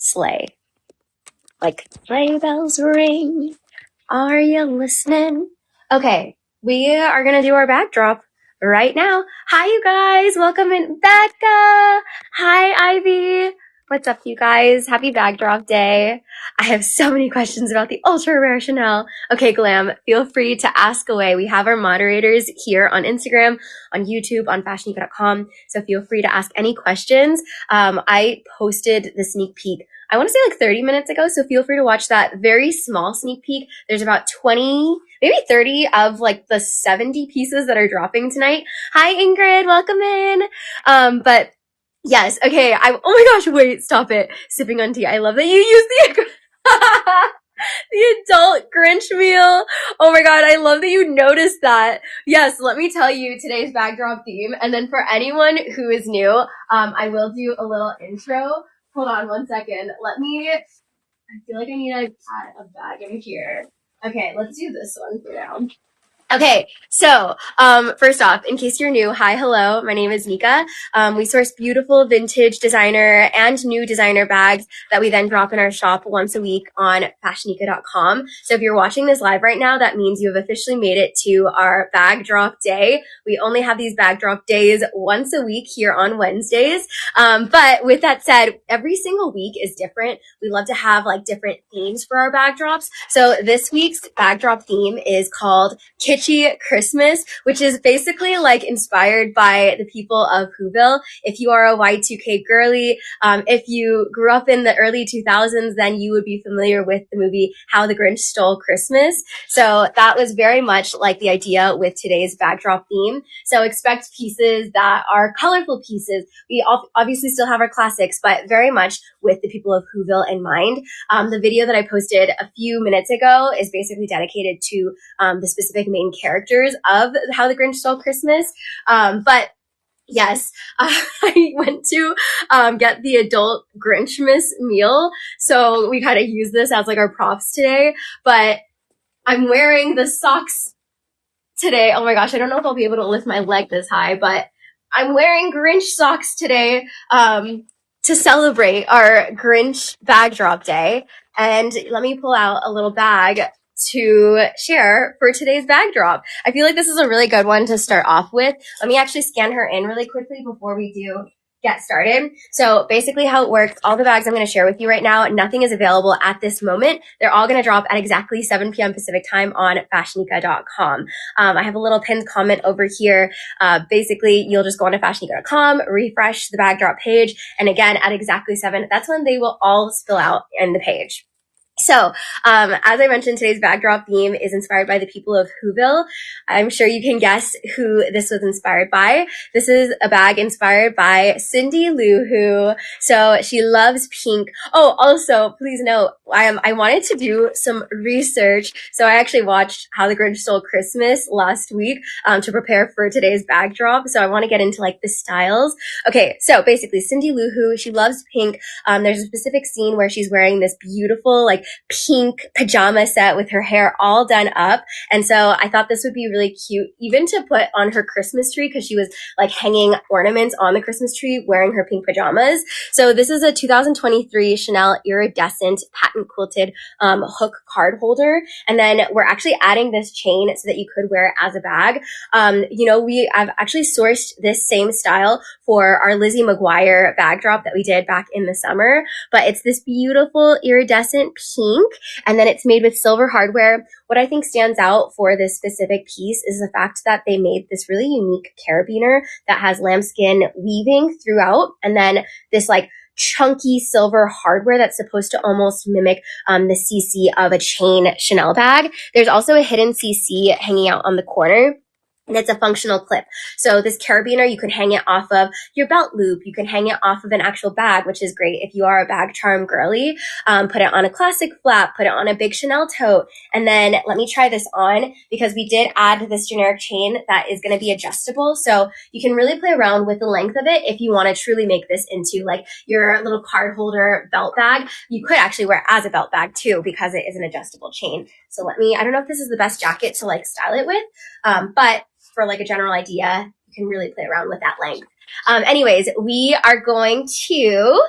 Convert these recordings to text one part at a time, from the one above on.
sleigh. Like, sleigh bells ring. Are you listening? Okay, we are going to do our backdrop right now. Hi, you guys. Welcome in, Becca. Hi, Ivy. What's up, you guys? Happy backdrop day. I have so many questions about the ultra rare Chanel. Okay, Glam, feel free to ask away. We have our moderators here on Instagram, on YouTube, on FashionNica.com. So feel free to ask any questions. I posted the sneak peek, I want to say like 30 minutes ago. So feel free to watch that very small sneak peek. There's about 20, maybe 30 of like the 70 pieces that are dropping tonight. Hi, Ingrid. Welcome in. But yes. Okay. Oh my gosh. Wait, stop it. Sipping on tea. I love that you use the adult Grinch meal. Oh my God. I love that you noticed that. Yes. Let me tell you today's backdrop theme. And then for anyone who is new, I will do a little intro. Hold on one second. I feel like I need to add a bag in here. Okay, let's do this one for now. Okay, so first off, in case you're new, hi, hello, my name is Nika. We source beautiful vintage designer and new designer bags that we then drop in our shop once a week on FashionNica.com. So if you're watching this live right now, that means you have officially made it to our bag drop day. We only have these bag drop days once a week here on Wednesdays. But with that said, every single week is different. We love to have like different themes for our bag drops. So this week's bag drop theme is called Kitschy Christmas, which is basically like inspired by the people of Whoville. If you are a Y2K girly, if you grew up in the early 2000s, then you would be familiar with the movie How the Grinch Stole Christmas. So that was very much like the idea with today's backdrop theme. So expect pieces that are colorful pieces. We obviously still have our classics, but very much with the people of Whoville in mind. The video that I posted a few minutes ago is basically dedicated to the specific main characters of How the Grinch Stole Christmas. But yes, I went to get the adult Grinchmas meal. So we kind of use this as like our props today. But I'm wearing the socks today. Oh my gosh, I don't know if I'll be able to lift my leg this high, but I'm wearing Grinch socks today to celebrate our Grinch bag drop day. And let me pull out a little bag to share for today's bag drop. I feel like this is a really good one to start off with. Let me actually scan her in really quickly before we do get started. So basically how it works, all the bags I'm going to share with you right now, nothing is available at this moment. They're all going to drop at exactly 7 p.m. Pacific time on FashionNica.com. I have a little pinned comment over here. Basically, you'll just go on to FashionNica.com, refresh the bag drop page, and again, at exactly 7, that's when they will all spill out in the page. So, as I mentioned, today's backdrop theme is inspired by the people of Whoville. I'm sure you can guess who this was inspired by. This is a bag inspired by Cindy Lou Who. So she loves pink. Oh, also, please note, I wanted to do some research. So I actually watched How the Grinch Stole Christmas last week, to prepare for today's backdrop. So I want to get into like the styles. Okay. So basically Cindy Lou Who, she loves pink. There's a specific scene where she's wearing this beautiful, like, pink pajama set with her hair all done up. And so I thought this would be really cute even to put on her Christmas tree because she was like hanging ornaments on the Christmas tree wearing her pink pajamas. So this is a 2023 Chanel iridescent patent quilted hook card holder. And then we're actually adding this chain so that you could wear it as a bag. I've actually sourced this same style for our Lizzie McGuire bag drop that we did back in the summer, but it's this beautiful iridescent pink, and then it's made with silver hardware. What I think stands out for this specific piece is the fact that they made this really unique carabiner that has lambskin weaving throughout, and then this like chunky silver hardware that's supposed to almost mimic the CC of a chain Chanel bag. There's also a hidden CC hanging out on the corner. And it's a functional clip. So this carabiner, you can hang it off of your belt loop. You can hang it off of an actual bag, which is great if you are a bag charm girly. Put it on a classic flap, put it on a big Chanel tote. And then let me try this on because we did add this generic chain that is going to be adjustable. So you can really play around with the length of it if you want to truly make this into like your little card holder belt bag. You could actually wear it as a belt bag too because it is an adjustable chain. So I don't know if this is the best jacket to like style it with, but for like a general idea, you can really play around with that length. Anyways, we are going to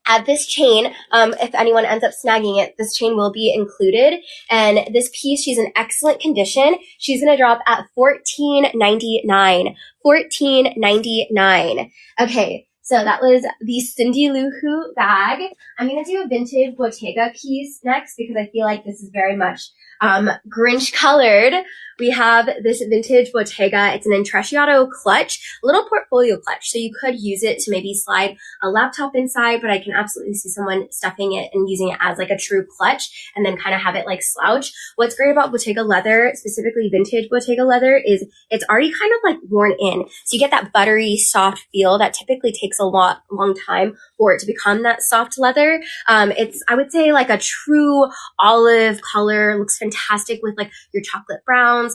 add this chain. If anyone ends up snagging it, this chain will be included. And this piece, she's in excellent condition. She's going to drop at $14.99. $14.99. Okay. So that was the Cindy Lou Who bag. I'm going to do a vintage Bottega piece next because I feel like this is very much Grinch colored. We have this vintage Bottega. It's an intrecciato clutch, a little portfolio clutch. So you could use it to maybe slide a laptop inside, but I can absolutely see someone stuffing it and using it as like a true clutch and then kind of have it like slouch. What's great about Bottega leather, specifically vintage Bottega leather, is it's already kind of like worn in. So you get that buttery, soft feel that typically takes a long time for it to become that soft leather. It's, I would say, like a true olive color. Looks fantastic with like your chocolate browns,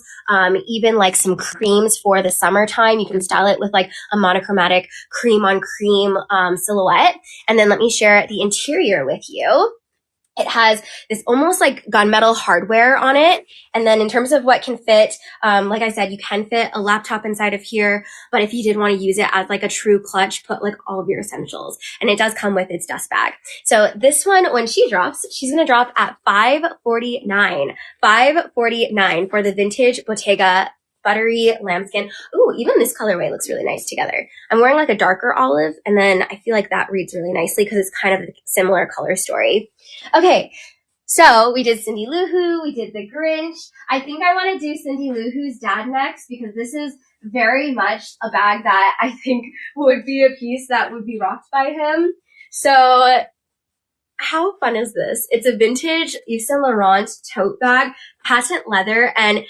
even like some creams for the summertime. You can style it with like a monochromatic cream on cream silhouette. And then let me share the interior with you. It has this almost like gunmetal hardware on it. And then in terms of what can fit, like I said, you can fit a laptop inside of here. But if you did want to use it as like a true clutch, put like all of your essentials. And it does come with its dust bag. So this one, when she drops, she's going to drop at $549. $549 for the vintage Bottega buttery lambskin. Ooh, even this colorway looks really nice together. I'm wearing like a darker olive, and then I feel like that reads really nicely because it's kind of a similar color story. Okay, so we did Cindy Lou Who, we did the Grinch. I think I want to do Cindy Lou Who's dad next because this is very much a bag that I think would be a piece that would be rocked by him. So how fun is this? It's a vintage Yves Saint Laurent tote bag, patent leather, and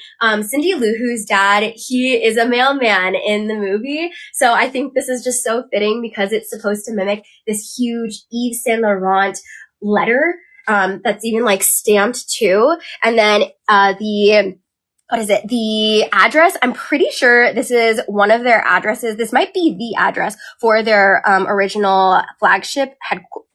Cindy Lou Who's dad, he is a mailman in the movie. So I think this is just so fitting because it's supposed to mimic this huge Yves Saint Laurent letter that's even like stamped too. And then the address, I'm pretty sure this is one of their addresses. This might be the address for their original flagship headquarters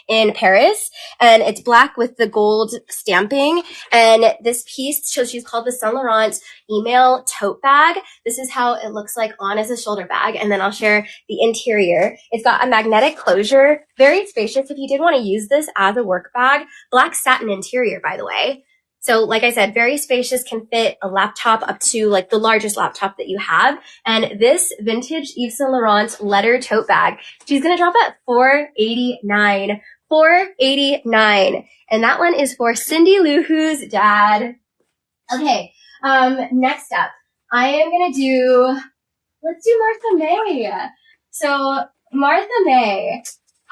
in Paris, and it's black with the gold stamping. And this piece, so she's called the Saint Laurent email tote bag. This is how it looks like on as a shoulder bag. And then I'll share the interior. It's got a magnetic closure, very spacious if you did want to use this as a work bag. Black satin interior, by the way. So like I said, very spacious, can fit a laptop up to like the largest laptop that you have. And this vintage Yves Saint Laurent leather tote bag, she's going to drop at $489. $489. And that one is for Cindy Lou Who's dad. Okay. Next up, I am going to let's do Martha May. So Martha May,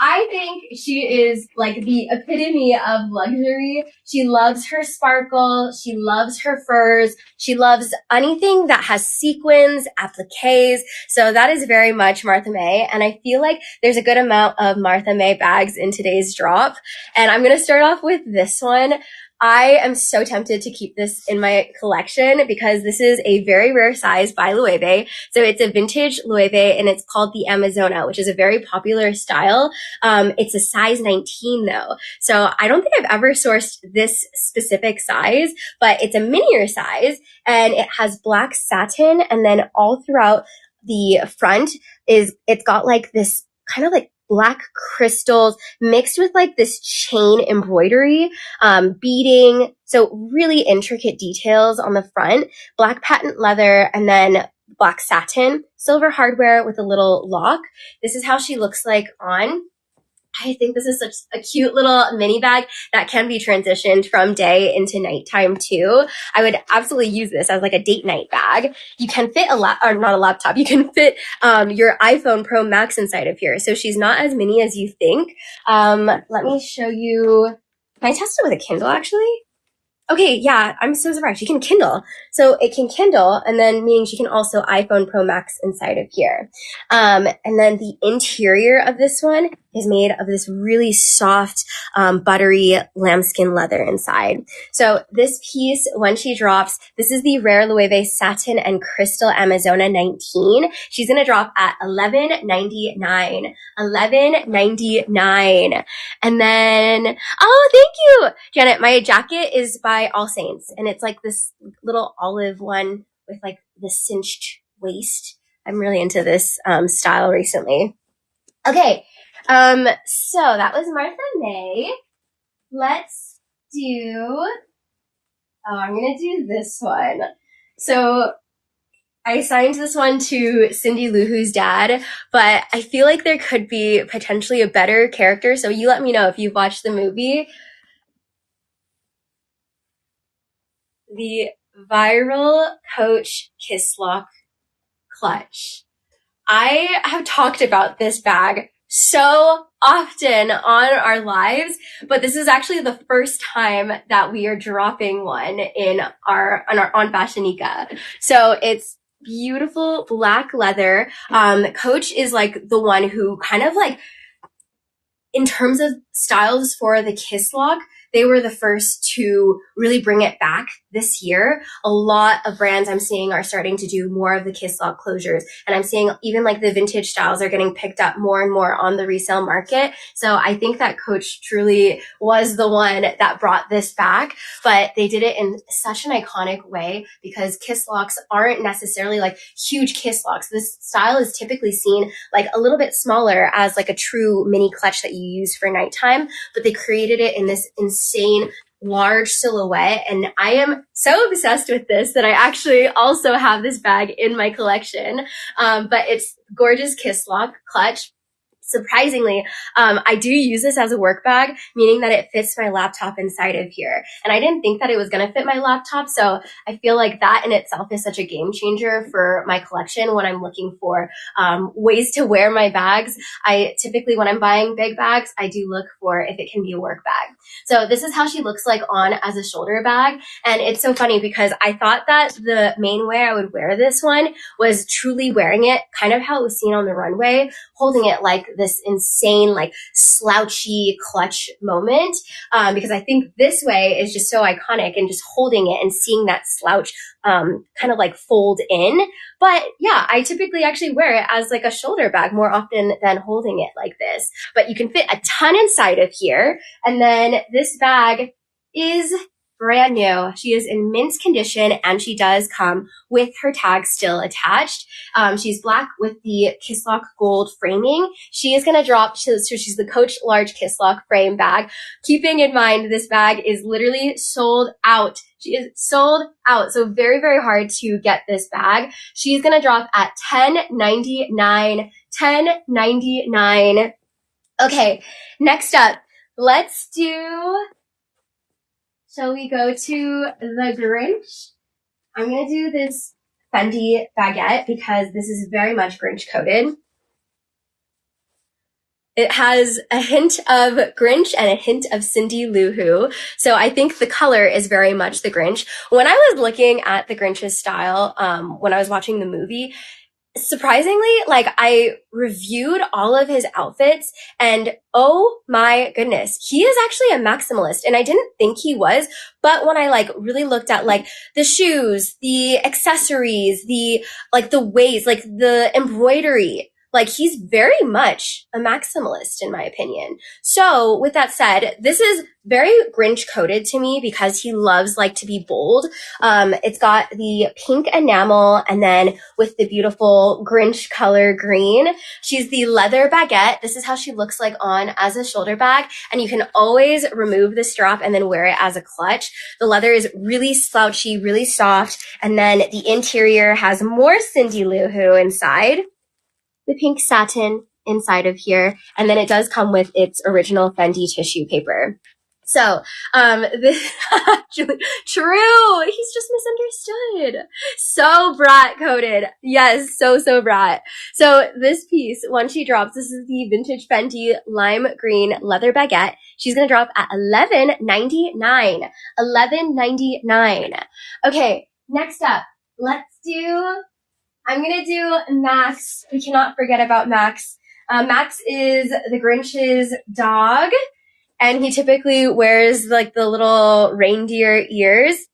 I think she is like the epitome of luxury. She loves her sparkle. She loves her furs. She loves anything that has sequins, appliques. So that is very much Martha May. And I feel like there's a good amount of Martha May bags in today's drop. And I'm going to start off with this one. I am so tempted to keep this in my collection because this is a very rare size by Loewe. So it's a vintage Loewe and it's called the Amazona, which is a very popular style. It's a size 19 though. So I don't think I've ever sourced this specific size, but it's a minier size and it has black satin. And then all throughout the front it's got like this kind of like black crystals mixed with like this chain embroidery, beading. So really intricate details on the front, black patent leather, and then black satin, silver hardware with a little lock. This is how she looks like on. I think this is such a cute little mini bag that can be transitioned from day into nighttime too. I would absolutely use this as like a date night bag. You can fit not a laptop. You can fit your iPhone Pro Max inside of here. So she's not as mini as you think. Let me show you. Can I test it with a Kindle actually? Okay, yeah, I'm so surprised. She can Kindle. So it can Kindle, and then meaning she can also iPhone Pro Max inside of here. And then the interior of this one is made of this really soft, buttery lambskin leather inside. So this piece, when she drops, this is the rare Loewe satin and crystal Amazona 19. She's going to drop at $11.99. $11.99. And then, oh, thank you, Janet. My jacket is by All Saints, and it's like this little olive one with like the cinched waist. I'm really into this style recently. Okay, So that was Martha May. Let's do, I'm gonna do this one. So I assigned this one to Cindy Lou Who's dad, but I feel like there could be potentially a better character, so you let me know if you've watched the movie. The viral Coach Kiss Lock clutch. I have talked about this bag so often on our lives, but this is actually the first time that we are dropping one on FashioNica. So it's beautiful black leather. Coach is like the one who kind of like, in terms of styles for the Kiss Lock, they were the first to really bring it back this year. A lot of brands I'm seeing are starting to do more of the Kiss Lock closures. And I'm seeing even like the vintage styles are getting picked up more and more on the resale market. So I think that Coach truly was the one that brought this back, but they did it in such an iconic way because Kiss Locks aren't necessarily like huge Kiss Locks. This style is typically seen like a little bit smaller as like a true mini clutch that you use for nighttime, but they created it in this insane large silhouette. And I am so obsessed with this that I actually also have this bag in my collection. But it's gorgeous Kiss Lock clutch. Surprisingly, I do use this as a work bag, meaning that it fits my laptop inside of here. And I didn't think that it was going to fit my laptop. So I feel like that in itself is such a game changer for my collection when I'm looking for ways to wear my bags. I typically, when I'm buying big bags, I do look for if it can be a work bag. So this is how she looks like on as a shoulder bag. And it's so funny because I thought that the main way I would wear this one was truly wearing it kind of how it was seen on the runway, holding it like this insane, like slouchy clutch moment. Because I think this way is just so iconic and just holding it and seeing that slouch, kind of like fold in. But yeah, I typically actually wear it as like a shoulder bag more often than holding it like this. But you can fit a ton inside of here. And then this bag is brand new. She is in mint condition and she does come with her tag still attached. She's black with the Kiss Lock gold framing. She is going to drop, so she's the Coach large Kiss Lock frame bag. Keeping in mind, this bag is literally sold out. She is sold out. So very, very hard to get this bag. She's going to drop at $10.99. $10.99. Okay, next up, let's do, shall we go to the Grinch? I'm going to do this Fendi baguette because this is very much Grinch coated. It has a hint of Grinch and a hint of Cindy Lou Who. So I think the color is very much the Grinch. When I was looking at the Grinch's style, when I was watching the movie, surprisingly, like I reviewed all of his outfits and oh my goodness, he is actually a maximalist and I didn't think he was, but when I like really looked at like the shoes, the accessories, the like the waist, like the embroidery, like he's very much a maximalist in my opinion. So with that said, this is very Grinch coated to me because he loves like to be bold. It's got the pink enamel and then with the beautiful Grinch color green. She's the leather baguette. This is how she looks like on as a shoulder bag. And you can always remove the strap and then wear it as a clutch. The leather is really slouchy, really soft. And then the interior has more Cindy Lou Who inside. The pink satin inside of here. And then it does come with its original Fendi tissue paper. So, this, true, he's just misunderstood. So brat coated. Yes, so brat. So this piece, when she drops, this is the vintage Fendi lime green leather baguette. She's going to drop at $11.99. $11.99. Okay, next up, I'm going to do Max. We cannot forget about Max. Max is the Grinch's dog, and he typically wears like the little reindeer ears.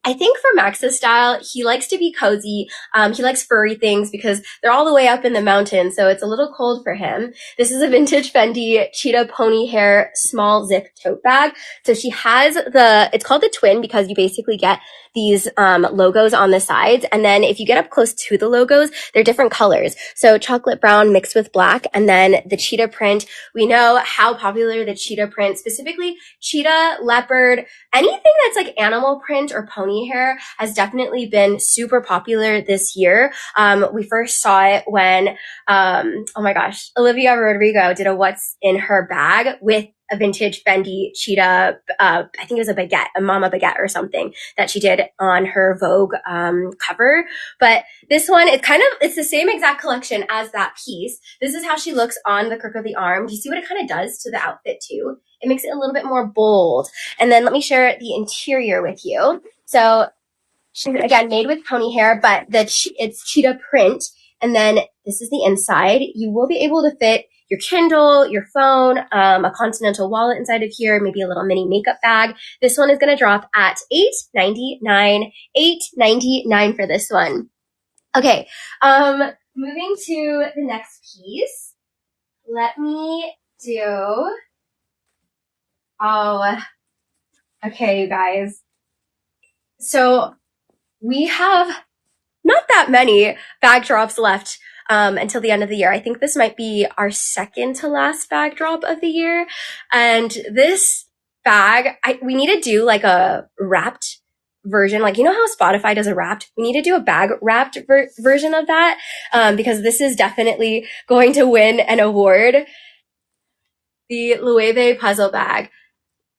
I think for Max's style, he likes to be cozy. He likes furry things because they're all the way up in the mountains, so it's a little cold for him. This is a vintage Fendi cheetah pony hair small zip tote bag. So she has it's called the twin because you basically get these logos on the sides. And then if you get up close to the logos, they're different colors. So chocolate brown mixed with black. And then the cheetah print. We know how popular the cheetah print, specifically cheetah, leopard, anything that's like animal print or pony hair has definitely been super popular this year. We first saw it when, oh my gosh, Olivia Rodrigo did a what's in her bag with a vintage Fendi cheetah, I think it was a baguette, a mama baguette or something that she did on her Vogue cover. But this one, it's the same exact collection as that piece. This is how she looks on the crook of the arm. Do you see what it kind of does to the outfit too? It makes it a little bit more bold. And then let me share the interior with you. So she's, again, made with pony hair, but it's cheetah print. And then this is the inside. You will be able to fit your Kindle, your phone, a continental wallet inside of here, maybe a little mini makeup bag. This one is going to drop at $8.99. $8.99 for this one. Okay, moving to the next piece. Let me do... Oh, okay, you guys. So we have not that many bag drops left until the end of the year. I think this might be our second to last bag drop of the year. And this bag, we need to do like a wrapped version. Like, you know how Spotify does a wrapped? We need to do a bag wrapped version of that because this is definitely going to win an award. The Loewe puzzle bag.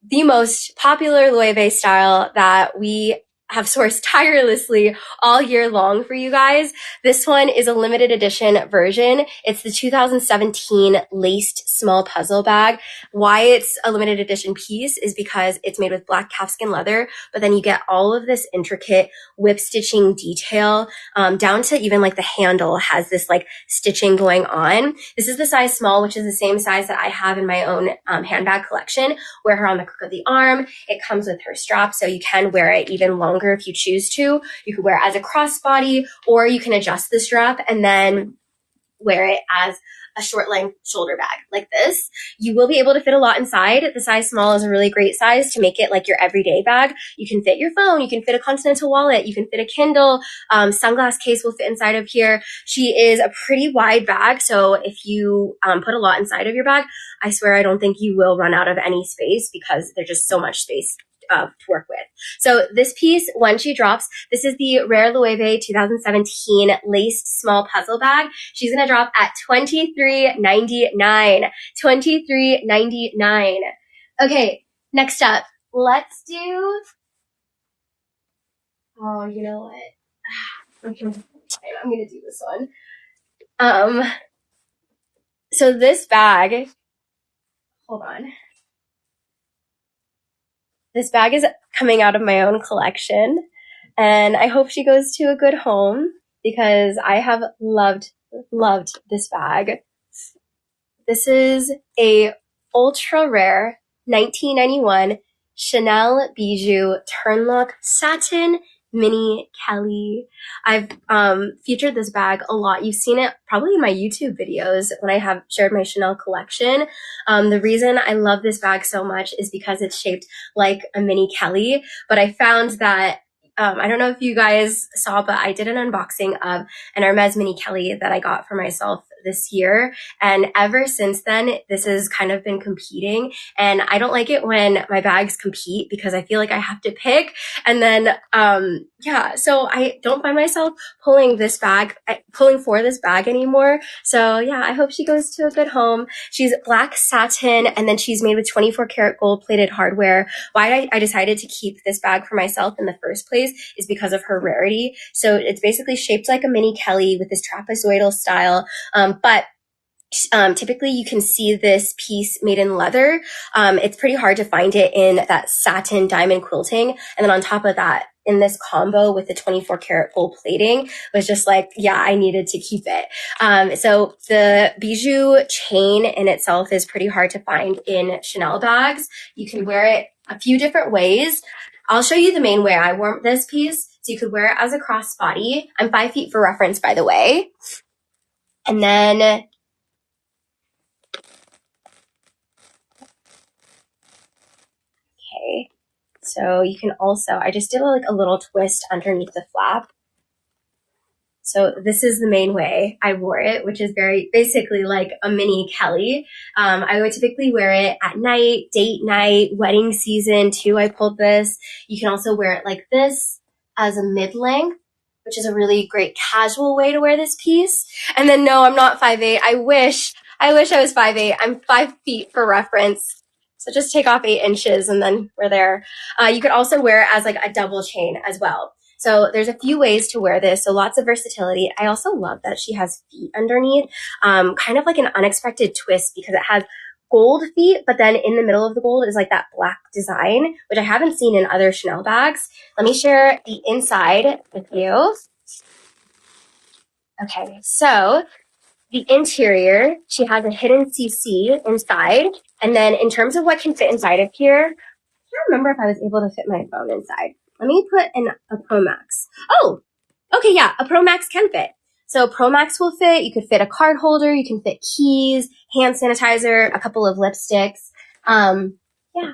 The most popular Loewe style that we have sourced tirelessly all year long for you guys. This one is a limited edition version. It's the 2017 laced small puzzle bag. Why it's a limited edition piece is because it's made with black calfskin leather, but then you get all of this intricate whip stitching detail, down to even like the handle has this like stitching going on. This is the size small, which is the same size that I have in my own handbag collection. Wear her on the crook of the arm. It comes with her strap, so you can wear it even longer if you choose to. You could wear it as a crossbody, or you can adjust the strap and then wear it as a short length shoulder bag like this. You will be able to fit a lot inside. The size small is a really great size to make it like your everyday bag. You can fit your phone, you can fit a continental wallet, you can fit a Kindle, sunglass case will fit inside of here. She is a pretty wide bag, so if you put a lot inside of your bag, I swear I don't think you will run out of any space because there's just so much space to work with. So this piece, when she drops, this is the Rare Loewe 2017 laced small puzzle bag. She's going to drop at $23.99. $23.99. Okay, next up, let's do... Oh, you know what? I'm going to do this one. So this bag... Hold on. This bag is coming out of my own collection, and I hope she goes to a good home because I have loved this bag. This is a ultra rare 1991 Chanel Bijou Turnlock Satin Mini Kelly. I've featured this bag a lot. You've seen it probably in my YouTube videos when I have shared my Chanel collection. The reason I love this bag so much is because it's shaped like a mini Kelly, but I found that I don't know if you guys saw, but I did an unboxing of an Hermes mini Kelly that I got for myself this year. And ever since then, this has kind of been competing. And I don't like it when my bags compete because I feel like I have to pick. And then, yeah, so I don't find myself pulling for this bag anymore. So yeah, I hope she goes to a good home. She's black satin, and then she's made with 24 karat gold plated hardware. Why I decided to keep this bag for myself in the first place is because of her rarity. So it's basically shaped like a mini Kelly with this trapezoidal style. But typically you can see this piece made in leather. It's pretty hard to find it in that satin diamond quilting. And then on top of that, in this combo with the 24 karat gold plating was just like, yeah, I needed to keep it. So the bijou chain in itself is pretty hard to find in Chanel bags. You can wear it a few different ways. I'll show you the main way I wore this piece. So you could wear it as a crossbody. I'm 5 feet for reference, by the way. And then, okay, so So you can also, I just did like a little twist underneath the flap. So this is the main way I wore it, which is very basically like a mini Kelly. I would typically wear it at night, date night, wedding season too. I pulled this. You can also wear it like this as a mid-length, which is a really great casual way to wear this piece. And then no, I'm not 5'8". I wish I was 5'8". I'm 5 feet for reference. So just take off 8 inches and then we're there. You could also wear it as like a double chain as well. So there's a few ways to wear this. So lots of versatility. I also love that she has feet underneath, kind of like an unexpected twist because it has gold feet, but then in the middle of the gold is like that black design, which I haven't seen in other Chanel bags. Let me share the inside with you. Okay, so the interior, she has a hidden CC inside. And then in terms of what can fit inside of here, I can't remember if I was able to fit my phone inside. Let me put in a Pro Max. Oh, okay, yeah, a Pro Max can fit. So Pro Max will fit. You could fit a card holder. You can fit keys, hand sanitizer, a couple of lipsticks. Yeah,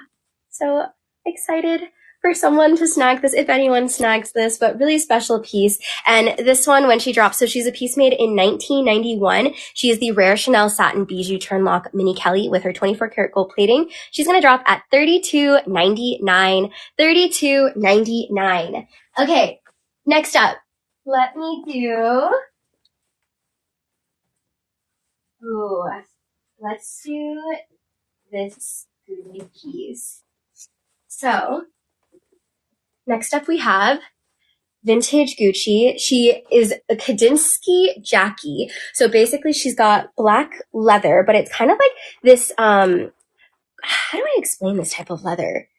so excited for someone to snag this, if anyone snags this, but really special piece. And this one, when she drops, so she's a piece made in 1991. She is the rare Chanel satin bijou turnlock mini Kelly with her 24 karat gold plating. She's going to drop at $32.99. $32.99. Okay, next up, let me let's do this Gucci piece. So, next up we have vintage Gucci. She is a Kadinsky Jackie. So basically she's got black leather, but it's kind of like this, how do I explain this type of leather?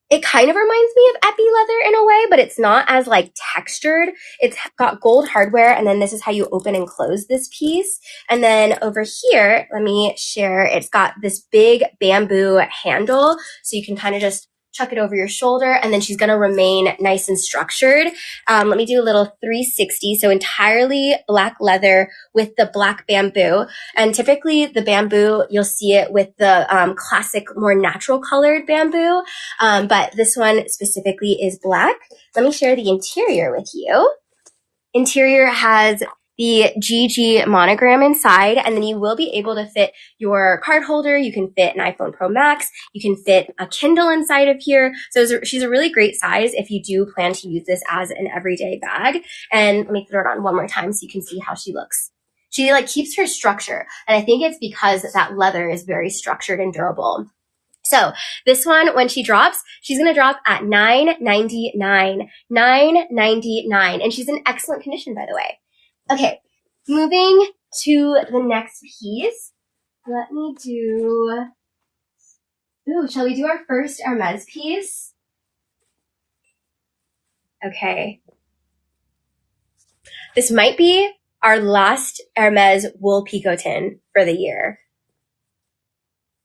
It kind of reminds me of epi leather in a way, but it's not as like textured. It's got gold hardware, and then this is how you open and close this piece. And then over here, let me share, it's got this big bamboo handle, so you can kind of just chuck it over your shoulder, and then she's going to remain nice and structured. Let me do a little 360. So entirely black leather with the black bamboo. And typically the bamboo, you'll see it with the classic, more natural colored bamboo. But this one specifically is black. Let me share the interior with you. Interior has the GG monogram inside, and then you will be able to fit your card holder. You can fit an iPhone Pro Max. You can fit a Kindle inside of here. So she's a really great size if you do plan to use this as an everyday bag. And let me throw it on one more time so you can see how she looks. She like keeps her structure, and I think it's because that leather is very structured and durable. So this one, when she drops, she's going to drop at $9.99. $9.99. And she's in excellent condition, by the way. Okay, moving to the next piece. Let me do... Ooh, shall we do our first Hermes piece? Okay. This might be our last Hermes wool picotin for the year.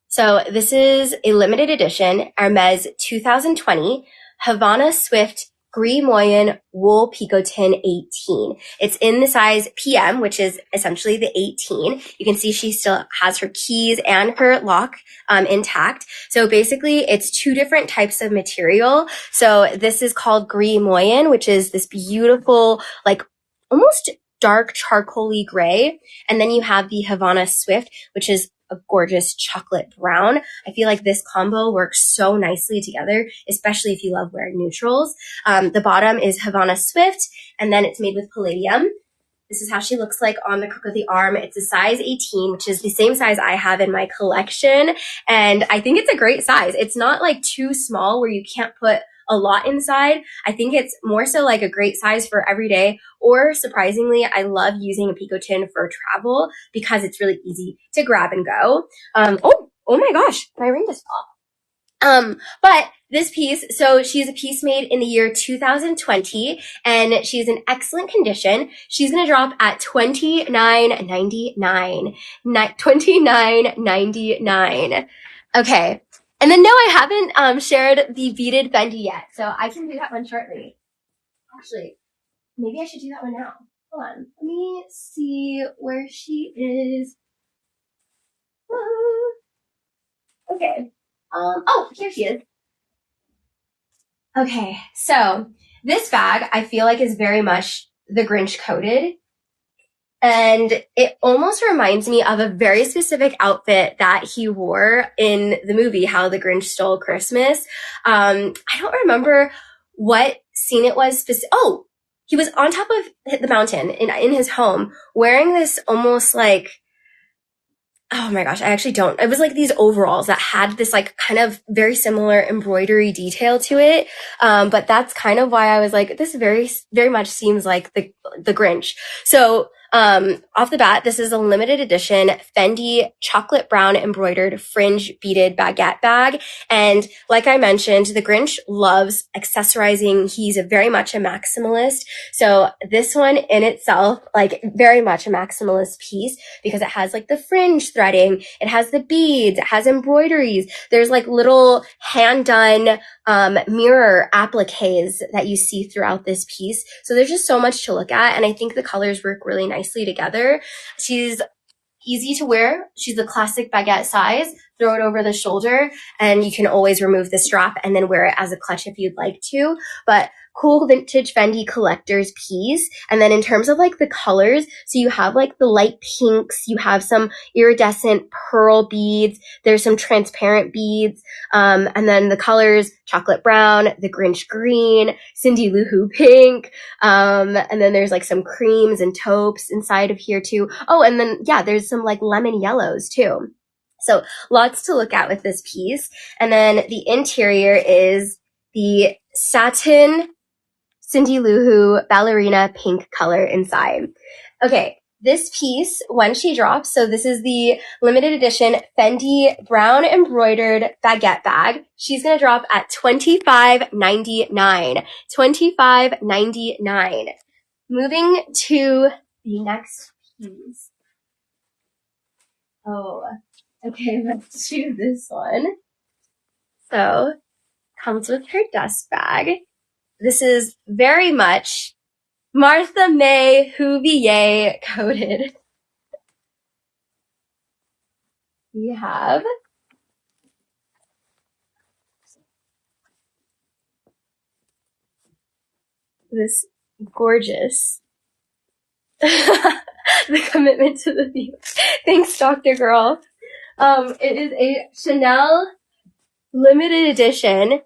So this is a limited edition Hermes 2020 Havana Swift Gris Moyen Wool Picotin 18. It's in the size PM, which is essentially the 18. You can see she still has her keys and her lock intact. So basically, it's two different types of material. So this is called Gris Moyen, which is this beautiful, like almost dark charcoaly gray. And then you have the Havana Swift, which is a gorgeous chocolate brown. I feel like this combo works so nicely together, especially if you love wearing neutrals. The bottom is Havana Swift, and then it's made with palladium. This is how she looks like on the crook of the arm. It's a size 18, which is the same size I have in my collection. And I think it's a great size. It's not like too small where you can't put a lot inside. I think it's more so like a great size for every day, or surprisingly, I love using a picotin for travel because it's really easy to grab and go. Oh my gosh, my ring just fell. But this piece, so she's a piece made in the year 2020, and she's in excellent condition. She's going to drop at $29.99. $29.99. Okay. And then no, I haven't shared the beaded Fendi yet, so I can do that one shortly. Actually, maybe I should do that one now. Hold on. Let me see where she is. Okay. Oh, here she is. Okay, so this bag I feel like is very much the Grinch coded. And it almost reminds me of a very specific outfit that he wore in the movie How the Grinch Stole Christmas. I don't remember what scene it was. Oh, he was on top of the mountain in his home wearing this almost like, oh my gosh, I actually don't. It was like these overalls that had this like kind of very similar embroidery detail to it. But that's kind of why I was like, this very, very much seems like the Grinch. So, off the bat, this is a limited edition Fendi chocolate brown embroidered fringe beaded baguette bag. And like I mentioned, the Grinch loves accessorizing. He's very much a maximalist. So this one in itself, like very much a maximalist piece because it has like the fringe threading. It has the beads. It has embroideries. There's like little hand done mirror appliques that you see throughout this piece. So there's just so much to look at. And I think the colors work really nicely together. She's easy to wear. She's the classic baguette size. Throw it over the shoulder and you can always remove the strap and then wear it as a clutch if you'd like to. But cool vintage Fendi collector's piece. And then in terms of like the colors, so you have like the light pinks, you have some iridescent pearl beads, there's some transparent beads, and then the colors, chocolate brown, the Grinch green, Cindy Lou Who pink, and then there's like some creams and taupes inside of here too. Oh, and then yeah, there's some like lemon yellows too. So lots to look at with this piece. And then the interior is the satin Cindy Lou Who ballerina pink color inside. Okay, this piece, when she drops, so this is the limited edition Fendi brown embroidered baguette bag. She's going to drop at $25.99. $25.99. Moving to the next piece. Oh, okay, let's do this one. So, comes with her dust bag. This is very much Martha May Huvier coded. We have this gorgeous the commitment to the theme. Thanks, Dr. Girl. It is a Chanel limited edition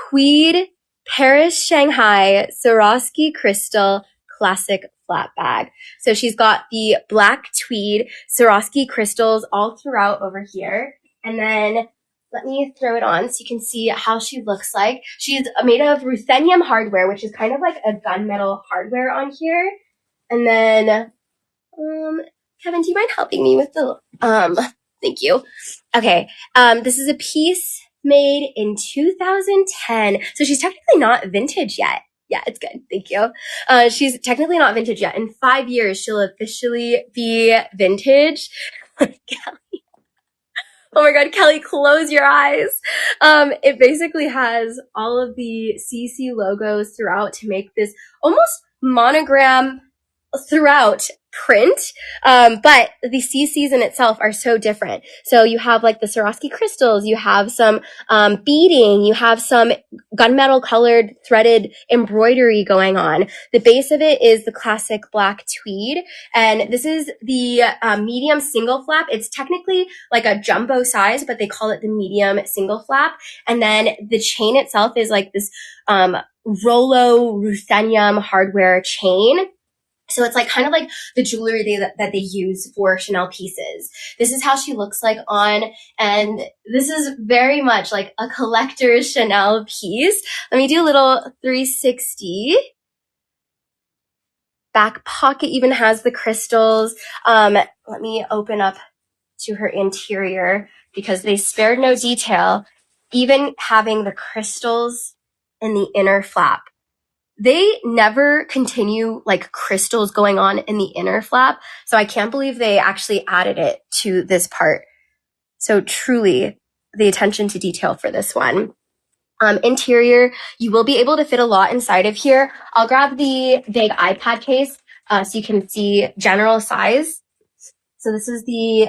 tweed Paris Shanghai Swarovski crystal classic flat bag. So she's got the black tweed Swarovski crystals all throughout over here. And then let me throw it on so you can see how she looks like. She's made of ruthenium hardware, which is kind of like a gunmetal hardware on here. And then, Kevin, do you mind helping me with the, thank you. Okay. This is a piece made in 2010. So she's technically not vintage yet. Yeah, it's good. Thank you. She's technically not vintage yet. In 5 years, she'll officially be vintage. Kelly. Oh my God, Kelly, close your eyes. It basically has all of the CC logos throughout to make this almost monogram throughout print, but the CCs in itself are so different. So you have like the Swarovski crystals, you have some beading, you have some gunmetal colored threaded embroidery going on. The base of it is the classic black tweed, and this is the medium single flap. It's technically like a jumbo size, but they call it the medium single flap. And then the chain itself is like this Rollo ruthenium hardware chain. So it's like kind of like the jewelry that they use for Chanel pieces. This is how she looks like on, and this is very much like a collector's Chanel piece. Let me do a little 360. Back pocket even has the crystals. Let me open up to her interior because they spared no detail, even having the crystals in the inner flap. They never continue like crystals going on in the inner flap. So I can't believe they actually added it to this part. So truly the attention to detail for this one. Interior, you will be able to fit a lot inside of here. I'll grab the big iPad case so you can see general size. So this is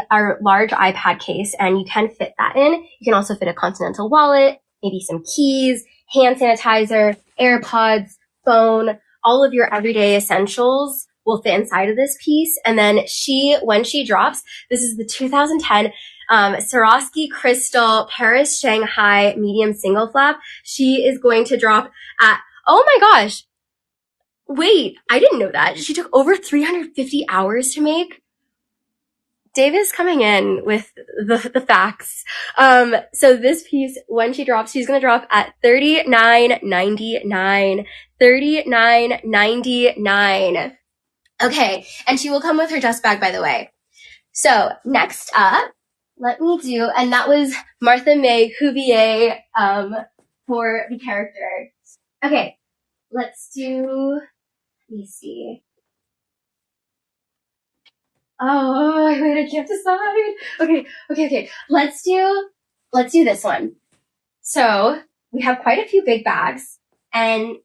our large iPad case, and you can fit that in. You can also fit a continental wallet, maybe some keys, hand sanitizer, AirPods, phone, all of your everyday essentials will fit inside of this piece. And then when she drops, this is the 2010 Swarovski Crystal Paris Shanghai medium single flap. She is going to drop at, oh my gosh, wait, I didn't know that. She took over 350 hours to make. Dave is coming in with the facts. So this piece, when she drops, she's going to drop at $39.99. $39.99. Okay. And she will come with her dust bag, by the way. So next up, let me do, and that was Martha May Huvier, for the character. Okay. Let's do, let me see. Oh, wait, I can't decide. Okay. Let's do this one. So we have quite a few big bags, and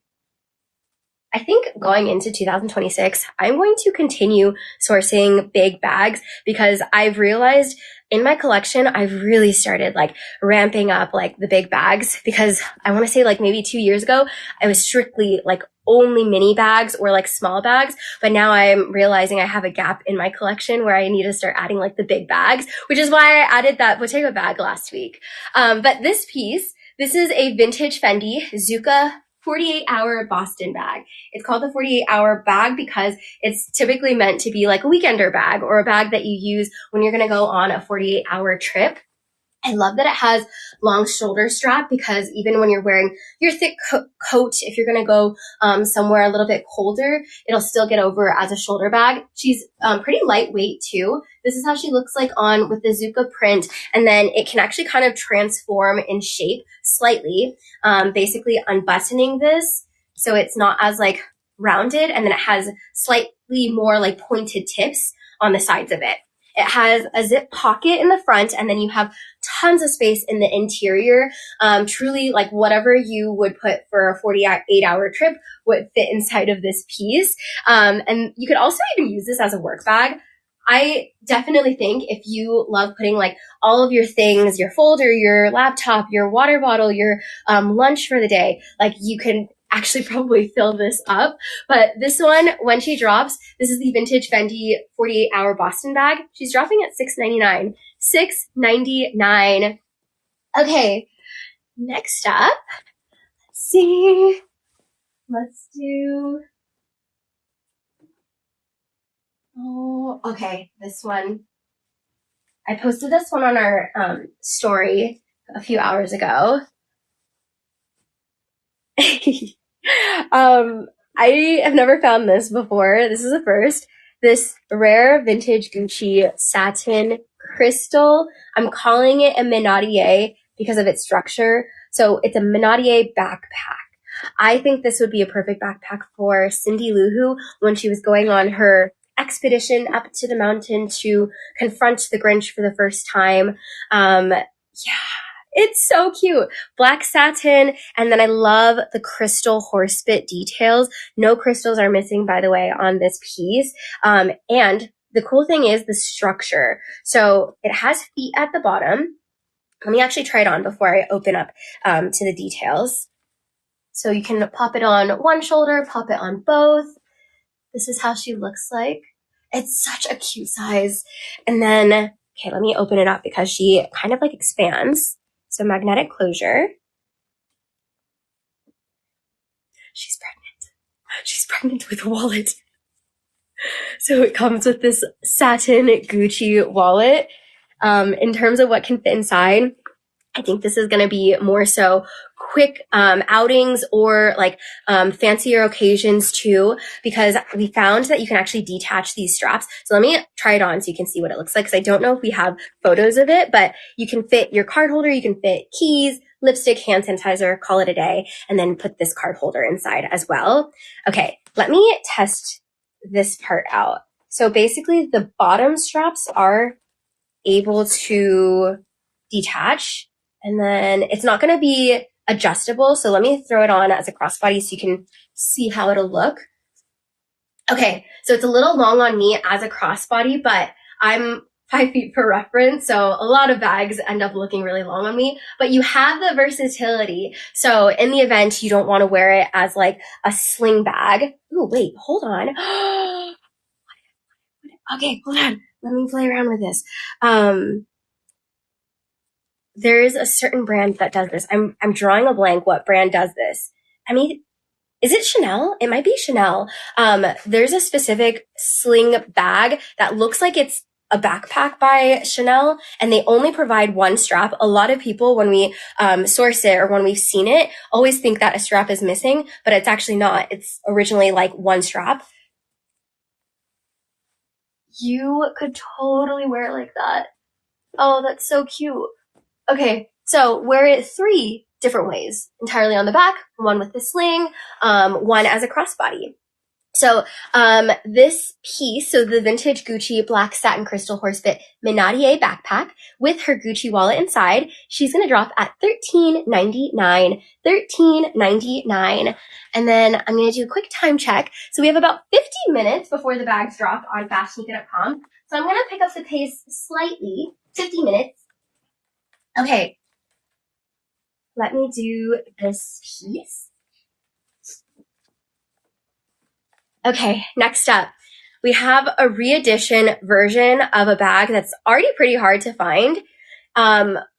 I think going into 2026, I'm going to continue sourcing big bags because I've realized in my collection, I've really started like ramping up like the big bags, because I want to say like maybe 2 years ago, I was strictly like only mini bags or like small bags. But now I'm realizing I have a gap in my collection where I need to start adding like the big bags, which is why I added that Bottega bag last week. But this piece, this is a vintage Fendi Zucca 48-hour Boston bag. It's called the 48-hour bag because it's typically meant to be like a weekender bag or a bag that you use when you're going to go on a 48-hour trip. I love that it has long shoulder strap because even when you're wearing your thick coat, if you're going to go somewhere a little bit colder, it'll still get over as a shoulder bag. She's pretty lightweight too. This is how she looks like on with the Zucca print. And then it can actually kind of transform in shape slightly, basically unbuttoning this so it's not as like rounded. And then it has slightly more like pointed tips on the sides of it. It has a zip pocket in the front, and then you have tons of space in the interior. Truly, like whatever you would put for a 48-hour trip would fit inside of this piece. And you could also even use this as a work bag. I definitely think if you love putting like all of your things, your folder, your laptop, your water bottle, your lunch for the day, like you can actually probably fill this up. But this one, when she drops, this is the vintage Fendi 48-hour Boston bag. She's dropping at $6.99. $6.99. Okay, next up, let's see. Let's do, oh, okay, this one. I posted this one on our story a few hours ago. I have never found this before. This is the first. This rare vintage Gucci satin crystal. I'm calling it a minaudiere because of its structure. So it's a minaudiere backpack. I think this would be a perfect backpack for Cindy Lou Who when she was going on her expedition up to the mountain to confront the Grinch for the first time. It's so cute. Black satin. And then I love the crystal horse bit details. No crystals are missing, by the way, on this piece. And the cool thing is the structure. So it has feet at the bottom. Let me actually try it on before I open up to the details. So you can pop it on one shoulder, pop it on both. This is how she looks like. It's such a cute size. And then, okay, let me open it up because she kind of like expands. So magnetic closure. She's pregnant. She's pregnant with a wallet. So it comes with this satin Gucci wallet. In terms of what can fit inside, I think this is going to be more so quick outings or like fancier occasions too, because we found that you can actually detach these straps. So let me try it on so you can see what it looks like, because I don't know if we have photos of it, but you can fit your card holder, you can fit keys, lipstick, hand sanitizer, call it a day, and then put this card holder inside as well. Okay, let me test this part out. So basically the bottom straps are able to detach, and then it's not going to be adjustable. So let me throw it on as a crossbody so you can see how it'll look. Okay, so it's a little long on me as a crossbody, but I'm 5 feet for reference, so a lot of bags end up looking really long on me, but you have the versatility. So in the event you don't want to wear it as like a sling bag. Ooh, wait, hold on. Okay, hold on. Let me play around with this. There is a certain brand that does this. I'm drawing a blank what brand does this. I mean, is it Chanel? It might be Chanel. There's a specific sling bag that looks like it's a backpack by Chanel, and they only provide one strap. A lot of people, when we source it or when we've seen it, always think that a strap is missing, but it's actually not. It's originally like one strap. You could totally wear it like that. Oh, that's so cute. Okay, so wear it 3 different ways. Entirely on the back, one with the sling, one as a crossbody. So this piece, so the vintage Gucci black satin crystal horsebit minaudiere backpack with her Gucci wallet inside, she's going to drop at $13.99. $13.99. And then I'm going to do a quick time check. So we have about 50 minutes before the bags drop on FashionNica.com. So I'm going to pick up the pace slightly. 50 minutes. Okay. Let me do this piece. Okay, next up, we have a re-edition version of a bag that's already pretty hard to find.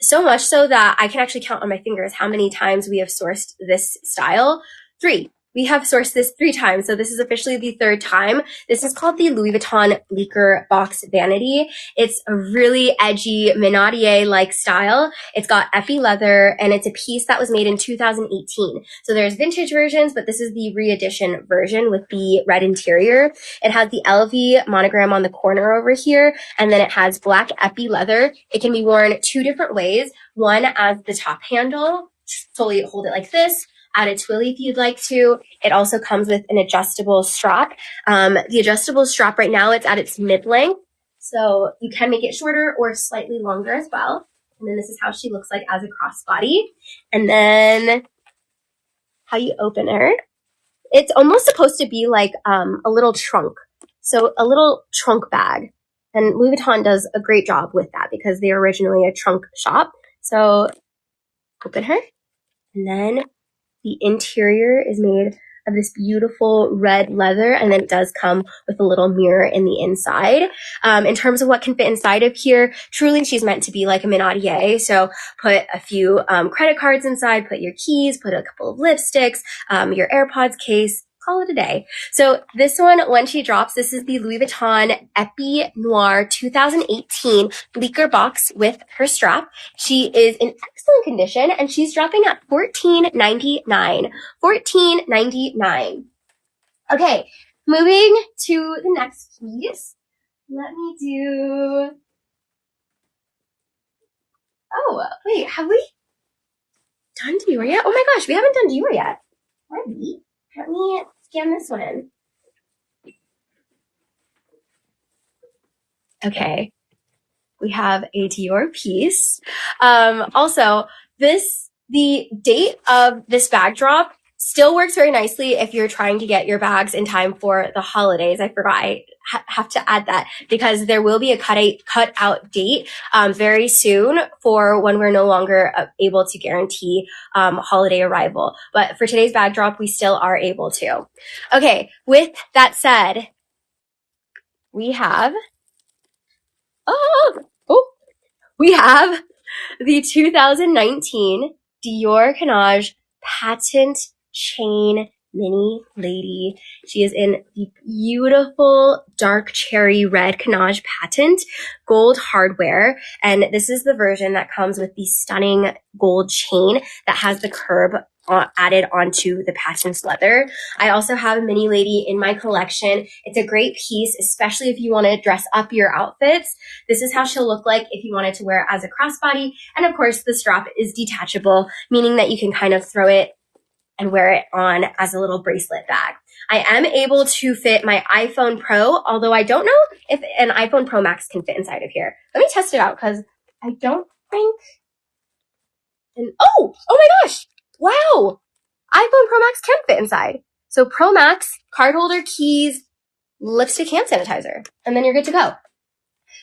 So much so that I can actually count on my fingers how many times we have sourced this style. 3. We have sourced this 3 times, so this is officially the 3rd time. This is called the Louis Vuitton Bleecker Box Vanity. It's a really edgy minaudiere-like style. It's got effie leather, and it's a piece that was made in 2018. So there's vintage versions, but this is the re-edition version with the red interior. It has the LV monogram on the corner over here, and then it has black effie leather. It can be worn 2 different ways. One as the top handle, fully hold it like this. Add a twilly if you'd like to. It also comes with an adjustable strap. The adjustable strap right now, it's at its mid-length. So you can make it shorter or slightly longer as well. And then this is how she looks like as a crossbody. And then how you open her. It's almost supposed to be like a little trunk. So a little trunk bag. And Louis Vuitton does a great job with that because they're originally a trunk shop. So open her. And then the interior is made of this beautiful red leather, and then it does come with a little mirror in the inside. In terms of what can fit inside of here, truly she's meant to be like a minaudiere. So put a few credit cards inside, put your keys, put a couple of lipsticks, your AirPods case, call it a day. So this one, when she drops, this is the Louis Vuitton Epi Noir 2018 Bleecker box with her strap. She is in excellent condition, and she's dropping at $14.99. $14.99. Okay, moving to the next piece. Let me do... Oh, wait, have we done Dior yet? Oh my gosh, we haven't done Dior yet. Let me scan this one in. Okay, we have a Dior piece. Also, the date of this bag drop still works very nicely if you're trying to get your bags in time for the holidays. I forgot I have to add that because there will be a cut out date very soon for when we're no longer able to guarantee holiday arrival. But for today's bag drop, we still are able to. Okay, with that said, we have we have the 2019 Dior Canage patent chain mini lady. She is in the beautiful dark cherry red Canage patent gold hardware, and this is the version that comes with the stunning gold chain that has the curb added onto the patent leather. I also have a mini lady in my collection. It's a great piece, especially if you want to dress up your outfits. This is how she'll look like if you wanted to wear it as a crossbody. And of course, the strap is detachable, meaning that you can kind of throw it and wear it on as a little bracelet bag. I am able to fit my iPhone Pro, although I don't know if an iPhone Pro Max can fit inside of here. Let me test it out because I don't think... Oh my gosh! Wow! iPhone Pro Max can fit inside. So Pro Max, card holder, keys, lipstick, hand sanitizer, and then you're good to go.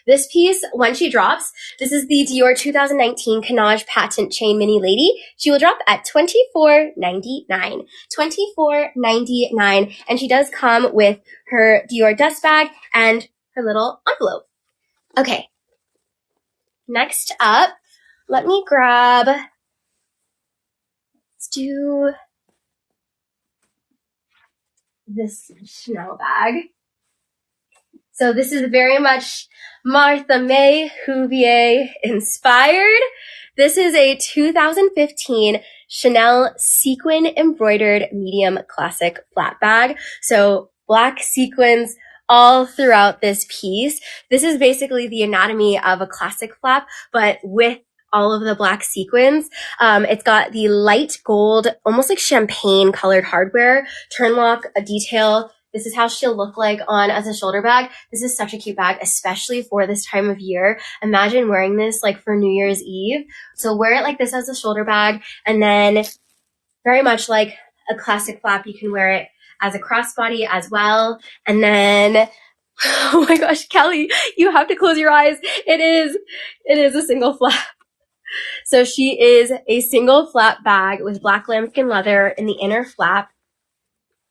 This piece, when she drops, this is the Dior 2019 Canage Patent Chain Mini Lady. She will drop at $24.99. $24.99. And she does come with her Dior dust bag and her little envelope. Okay. Next up, let me grab, let's do this Chanel bag. So this is very much Martha May Huvier inspired. This is a 2015 Chanel sequin embroidered medium classic flat bag. So black sequins all throughout this piece. This is basically the anatomy of a classic flap, but with all of the black sequins. It's got the light gold, almost like champagne colored hardware, turn lock, a detail. This is how she'll look like on as a shoulder bag. This is such a cute bag, especially for this time of year. Imagine wearing this like for New Year's Eve. So wear it like this as a shoulder bag, and then very much like a classic flap, you can wear it as a crossbody as well. And then, oh my gosh, Kelly, you have to close your eyes. It is a single flap. So she is a single flap bag with black lambskin leather in the inner flap,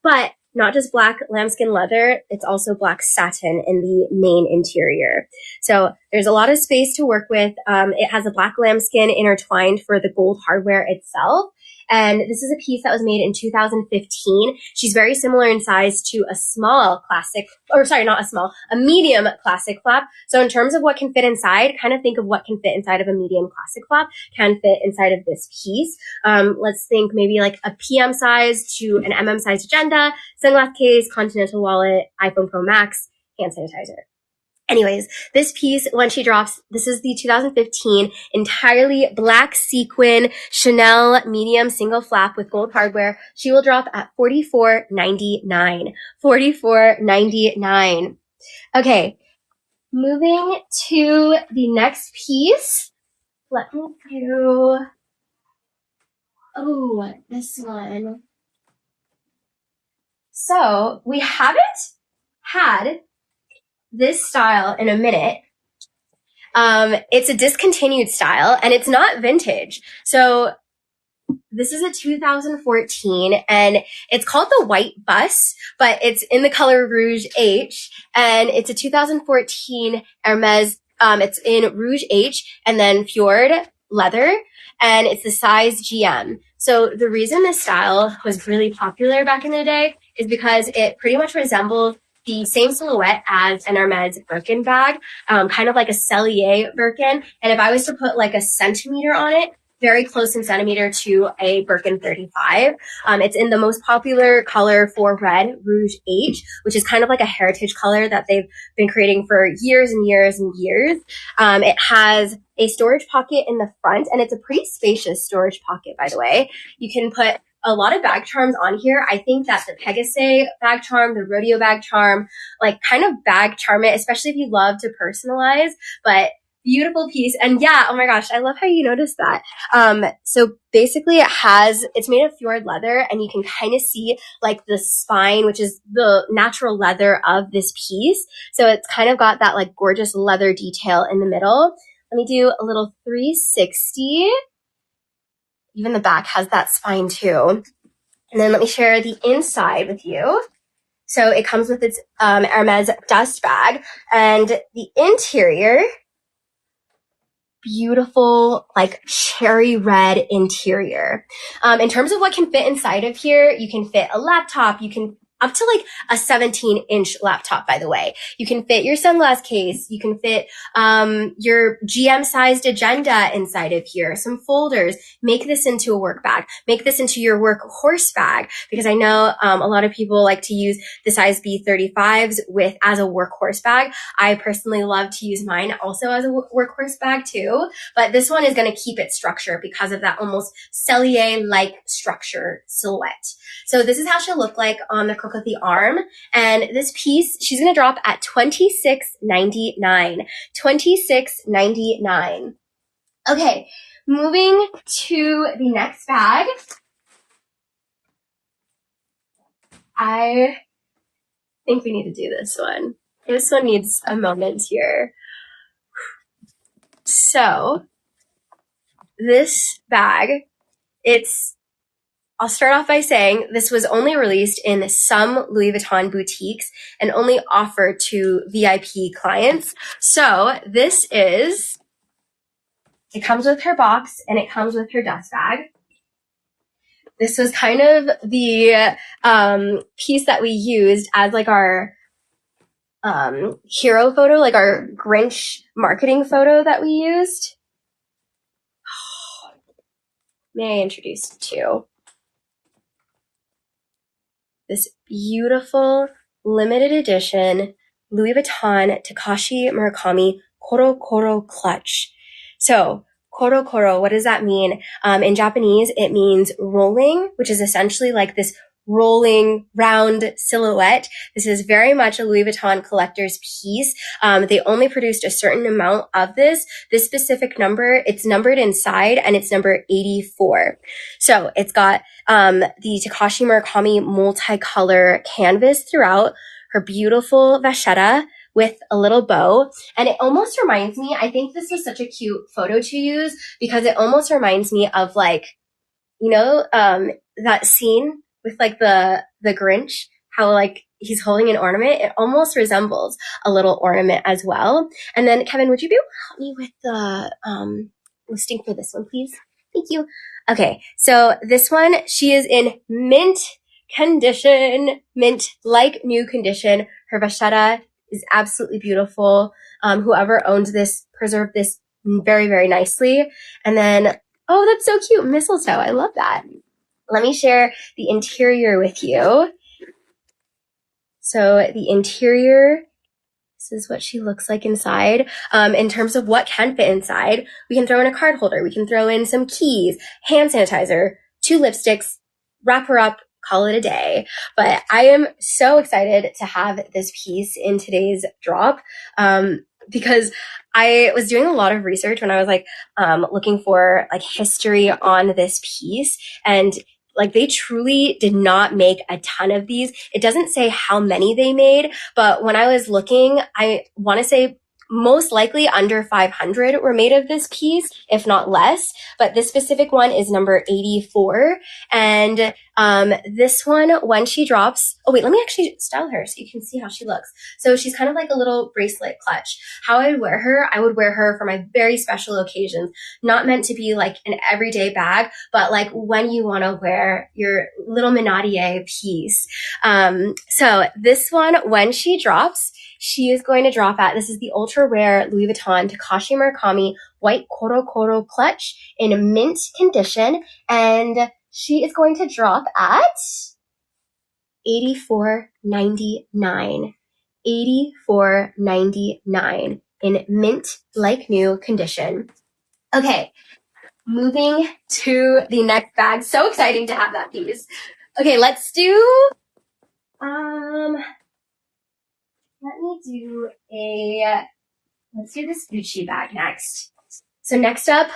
but not just black lambskin leather, it's also black satin in the main interior. So there's a lot of space to work with. It has a black lambskin intertwined for the gold hardware itself. And this is a piece that was made in 2015. She's very similar in size to a small classic, or sorry, not a small, a medium classic flap. So in terms of what can fit inside, kind of think of what can fit inside of a medium classic flap can fit inside of this piece. Let's think maybe like a PM size to an MM size agenda, sunglass case, continental wallet, iPhone Pro Max, hand sanitizer. Anyways, this piece, when she drops, this is the 2015 entirely black sequin Chanel medium single flap with gold hardware. She will drop at $44.99. $44.99. Okay, moving to the next piece. Let me do, this one. So we haven't had this style in a minute. It's a discontinued style and it's not vintage. So this is a 2014 and it's called the White Bus, but it's in the color Rouge H, and it's a 2014 Hermes. It's in Rouge H and then Fjord leather, and it's the size GM. So the reason this style was really popular back in the day is because it pretty much resembles the same silhouette as an Hermes Birkin bag, kind of like a celeria Birkin. And if I was to put like a centimeter on it, very close in centimeter to a Birkin 35. It's in the most popular color for red, Rouge H, which is kind of like a heritage color that they've been creating for years and years and years. It has a storage pocket in the front, and it's a pretty spacious storage pocket, by the way. You can put a lot of bag charms on here. I think that the Pegasus bag charm, the rodeo bag charm, like kind of bag charm it, especially if you love to personalize, but beautiful piece. And yeah, oh my gosh, I love how you noticed that. So basically it's made of fjord leather, and you can kind of see like the spine, which is the natural leather of this piece. So it's kind of got that like gorgeous leather detail in the middle. Let me do a little 360. Even the back has that spine too. And then let me share the inside with you. So it comes with its Hermes dust bag, and the interior, beautiful, like cherry red interior. In terms of what can fit inside of here, you can fit a laptop, you can up to like a 17-inch laptop, by the way. You can fit your sunglass case. You can fit your GM-sized agenda inside of here, some folders. Make this into a work bag. Make this into your work horse bag, because I know a lot of people like to use the size B35s as a workhorse bag. I personally love to use mine also as a workhorse bag too, but this one is going to keep its structure because of that almost cellier-like structure silhouette. So this is how she'll look like on the crook of the arm. And this piece, she's going to drop at $26.99. $26.99. Okay, moving to the next bag. I think we need to do this one. This one needs a moment here. So this bag, I'll start off by saying this was only released in some Louis Vuitton boutiques and only offered to VIP clients. So it comes with her box and it comes with her dust bag. This was kind of the piece that we used as like our hero photo, like our Grinch marketing photo that we used. May I introduce you to this beautiful limited edition Louis Vuitton Takashi Murakami Koro Koro clutch. So Koro Koro, what does that mean? In Japanese, it means rolling, which is essentially like this rolling round silhouette. This is very much a Louis Vuitton collector's piece. They only produced a certain amount of this specific number. It's numbered inside and it's number 84. So it's got the Takashi Murakami multicolor canvas throughout, her beautiful vachetta with a little bow. And it almost reminds me, I think this was such a cute photo to use because it almost reminds me of like, that scene with like the Grinch, how like he's holding an ornament. It almost resembles a little ornament as well. And then Kevin, would you be able to help me with the listing for this one, please? Thank you. Okay, so this one, she is in mint condition, mint like new condition. Her vachetta is absolutely beautiful. Whoever owned this preserved this very, very nicely. And then, oh, that's so cute, mistletoe. I love that. Let me share the interior with you. So the interior, this is what she looks like inside. In terms of what can fit inside, we can throw in a card holder. We can throw in some keys, hand sanitizer, 2 lipsticks, wrap her up, call it a day. But I am so excited to have this piece in today's drop because I was doing a lot of research when I was like looking for like history on this piece, and like they truly did not make a ton of these. It doesn't say how many they made, but when I was looking, I want to say most likely under 500 were made of this piece, if not less. But this specific one is number 84. And this one, when she drops, oh wait, let me actually style her so you can see how she looks. So she's kind of like a little bracelet clutch. How I would wear her, I would wear her for my very special occasions, not meant to be like an everyday bag, but like when you want to wear your little minaudiere piece. So this one, when she drops, she is going to drop at, this is the ultra rare Louis Vuitton Takashi Murakami white Koro Koro clutch in mint condition. And she is going to drop at $84.99. $84.99 in mint like new condition. Okay, moving to the next bag. So exciting to have that piece. Okay, let's do this Gucci bag next. So next up,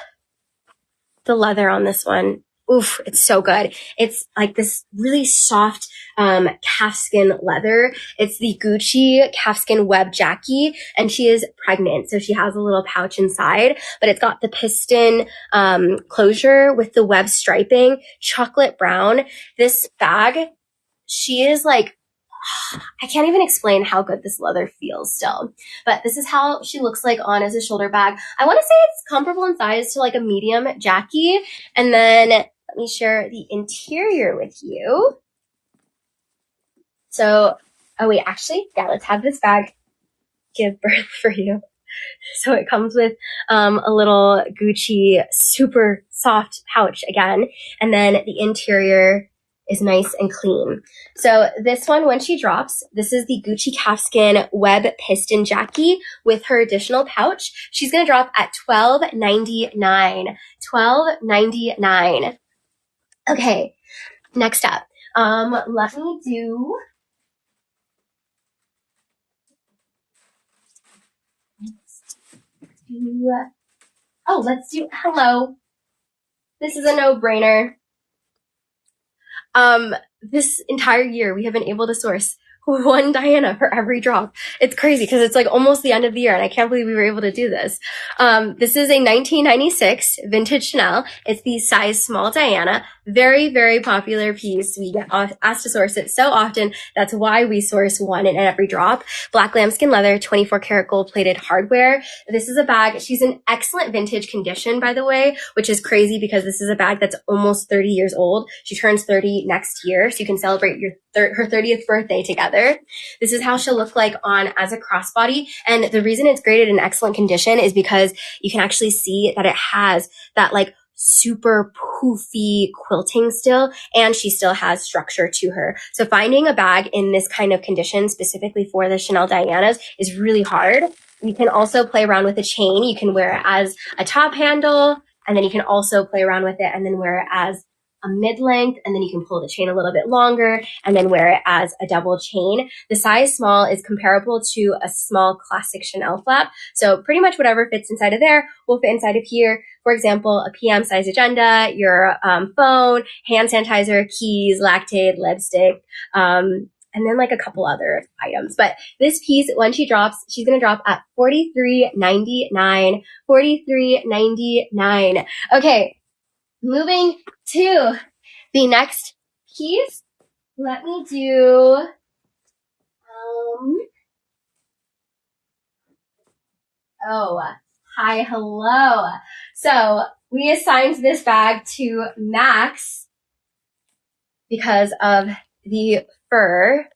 the leather on this one. Oof, it's so good. It's like this really soft calfskin leather. It's the Gucci calfskin web jackie, and she is pregnant, so she has a little pouch inside, but it's got the piston closure with the web striping, chocolate brown. This bag, she is like, I can't even explain how good this leather feels still, but this is how she looks like on as a shoulder bag. I want to say it's comparable in size to like a medium jackie. And then let me share the interior with you. So, oh wait, actually, yeah, let's have this bag give birth for you. So it comes with a little Gucci super soft pouch again. And then the interior is nice and clean. So this one, when she drops, this is the Gucci calfskin web piston jackie with her additional pouch. She's going to drop at $12.99. $12.99. Okay, next up, let me do, let's do hello. This is a no-brainer. This entire year, we have been able to source one Diana for every drop. It's crazy because it's like almost the end of the year and I can't believe we were able to do this. This is a 1996 vintage Chanel. It's the size small Diana. Very, very popular piece. We get asked to source it so often. That's why we source one in every drop. Black lambskin leather, 24 karat gold plated hardware. This is a bag. She's in excellent vintage condition, by the way, which is crazy because this is a bag that's almost 30 years old. She turns 30 next year, so you can celebrate her 30th birthday together. This is how she'll look like on as a crossbody. And the reason it's graded in excellent condition is because you can actually see that it has that like super poofy quilting still, and she still has structure to her. So finding a bag in this kind of condition specifically for the Chanel Dianas is really hard. You can also play around with the chain. You can wear it as a top handle, and then you can also play around with it and then wear it as a mid-length, and then you can pull the chain a little bit longer and then wear it as a double chain. The size small is comparable to a small classic Chanel flap. So pretty much whatever fits inside of there will fit inside of here. For example, a PM size agenda, your phone, hand sanitizer, keys, Lactaid, lipstick, and then like a couple other items. But this piece, when she drops, she's going to drop at $43.99. $43.99. Okay. Moving to the next piece, let me do, hi, hello. So we assigned this bag to Max because of the fur.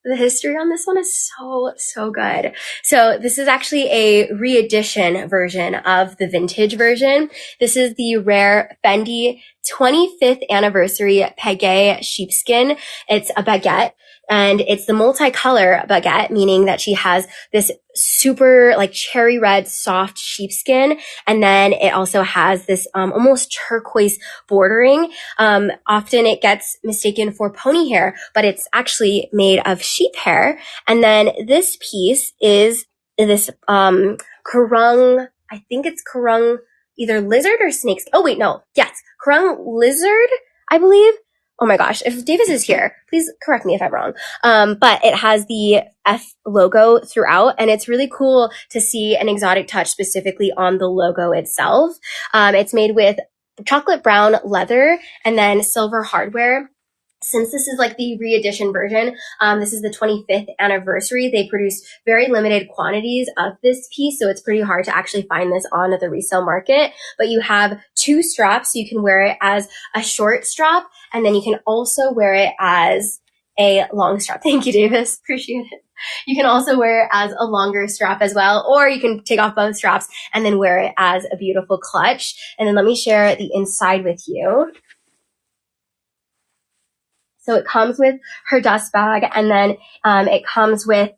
The history on this one is so good. So this is actually a re-edition version of the vintage version. This is the rare Fendi 25th anniversary Piguet sheepskin. It's a baguette, and it's the multicolor baguette, meaning that she has this super like cherry red soft sheepskin, and then it also has this almost turquoise bordering. Often it gets mistaken for pony hair, but it's actually made of sheep hair. And then this piece is this karung, I think it's karung, either lizard or snakes. Oh wait, no, yes, karung lizard, I believe. Oh my gosh, if Davis is here, please correct me if I'm wrong. But it has the F logo throughout, and it's really cool to see an exotic touch specifically on the logo itself. It's made with chocolate brown leather and then silver hardware. Since this is like the re-edition version, this is the 25th anniversary. They produce very limited quantities of this piece, so it's pretty hard to actually find this on the resale market. But you have two straps, so you can wear it as a short strap, and then you can also wear it as a long strap. Thank you, Davis. Appreciate it. You can also wear it as a longer strap as well, or you can take off both straps and then wear it as a beautiful clutch. And then let me share the inside with you. So it comes with her dust bag, and then it comes with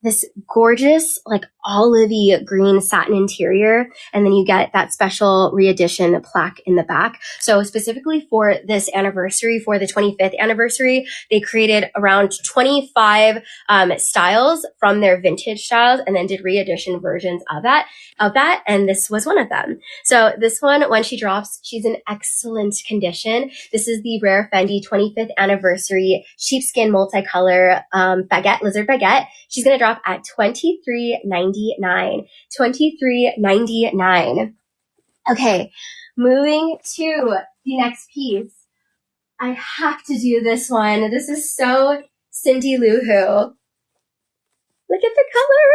this gorgeous, like olivey green satin interior. And then you get that special re-edition plaque in the back. So specifically for this anniversary, for the 25th anniversary, they created around 25 styles from their vintage styles and then did re-edition versions of that. And this was one of them. So this one, when she drops, she's in excellent condition. This is the rare Fendi 25th anniversary sheepskin multicolor baguette, lizard baguette. She's going to drop at $23.99. $23.99. Okay, moving to the next piece. I have to do this one. This is so Cindy Lou Who. Look at the color.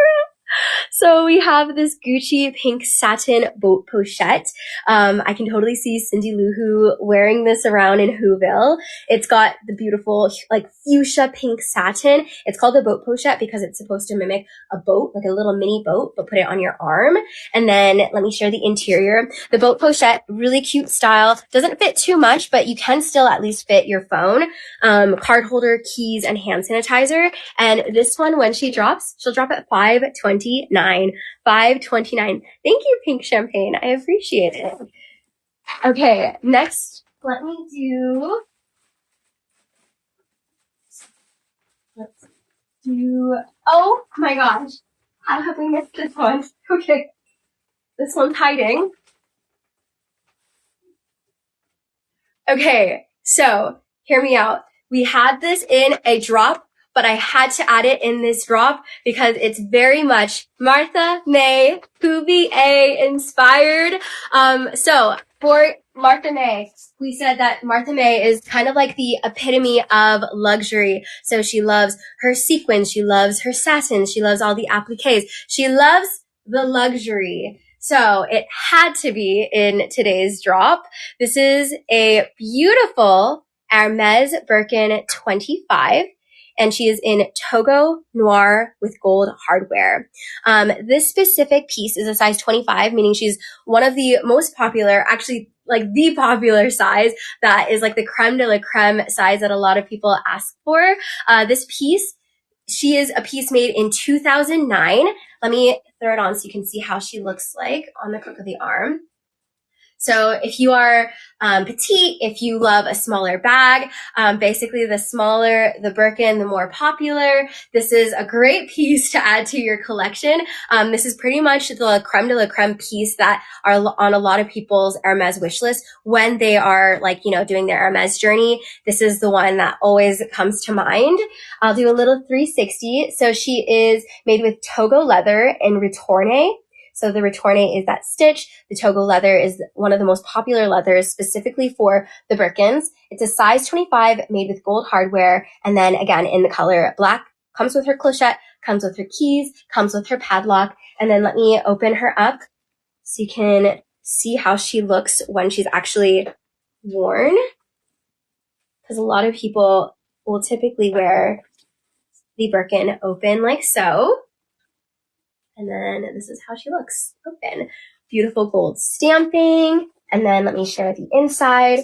So we have this Gucci pink satin boat pochette. I can totally see Cindy Lou Who wearing this around in Whoville. It's got the beautiful like fuchsia pink satin. It's called the boat pochette because it's supposed to mimic a boat, like a little mini boat, but put it on your arm. And then let me share the interior. The boat pochette, really cute style. Doesn't fit too much, but you can still at least fit your phone, card holder, keys, and hand sanitizer. And this one, when she drops, she'll drop at $529. $529. Thank you, Pink Champagne. I appreciate it. Okay, next, let's do, oh my gosh. How have we missed this one? Okay, this one's hiding. Okay, so hear me out. We had this in a drop, but I had to add it in this drop because it's very much Martha May Cuvier inspired. So for Martha May, we said that Martha May is kind of like the epitome of luxury. So she loves her sequins, she loves her satins, she loves all the appliques, she loves the luxury. So it had to be in today's drop. This is a beautiful Hermes Birkin 25, and she is in Togo Noir with gold hardware. This specific piece is a size 25, meaning she's one of the most popular, actually like the popular size that is like the creme de la creme size that a lot of people ask for. This piece, she is a piece made in 2009. Let me throw it on so you can see how she looks like on the crook of the arm. So if you are petite, if you love a smaller bag, basically the smaller the Birkin, the more popular. This is a great piece to add to your collection. This is pretty much the creme de la creme piece that are on a lot of people's Hermes wish list when they are like, you know, doing their Hermes journey. This is the one that always comes to mind. I'll do a little 360. So she is made with Togo leather and ritorne. So the ritorne is that stitch. The Togo leather is one of the most popular leathers specifically for the Birkins. It's a size 25 made with gold hardware. And then again, in the color black, comes with her clochette, comes with her keys, comes with her padlock. And then let me open her up so you can see how she looks when she's actually worn. Because a lot of people will typically wear the Birkin open like so. And then this is how she looks open. Beautiful gold stamping. And then let me share the inside.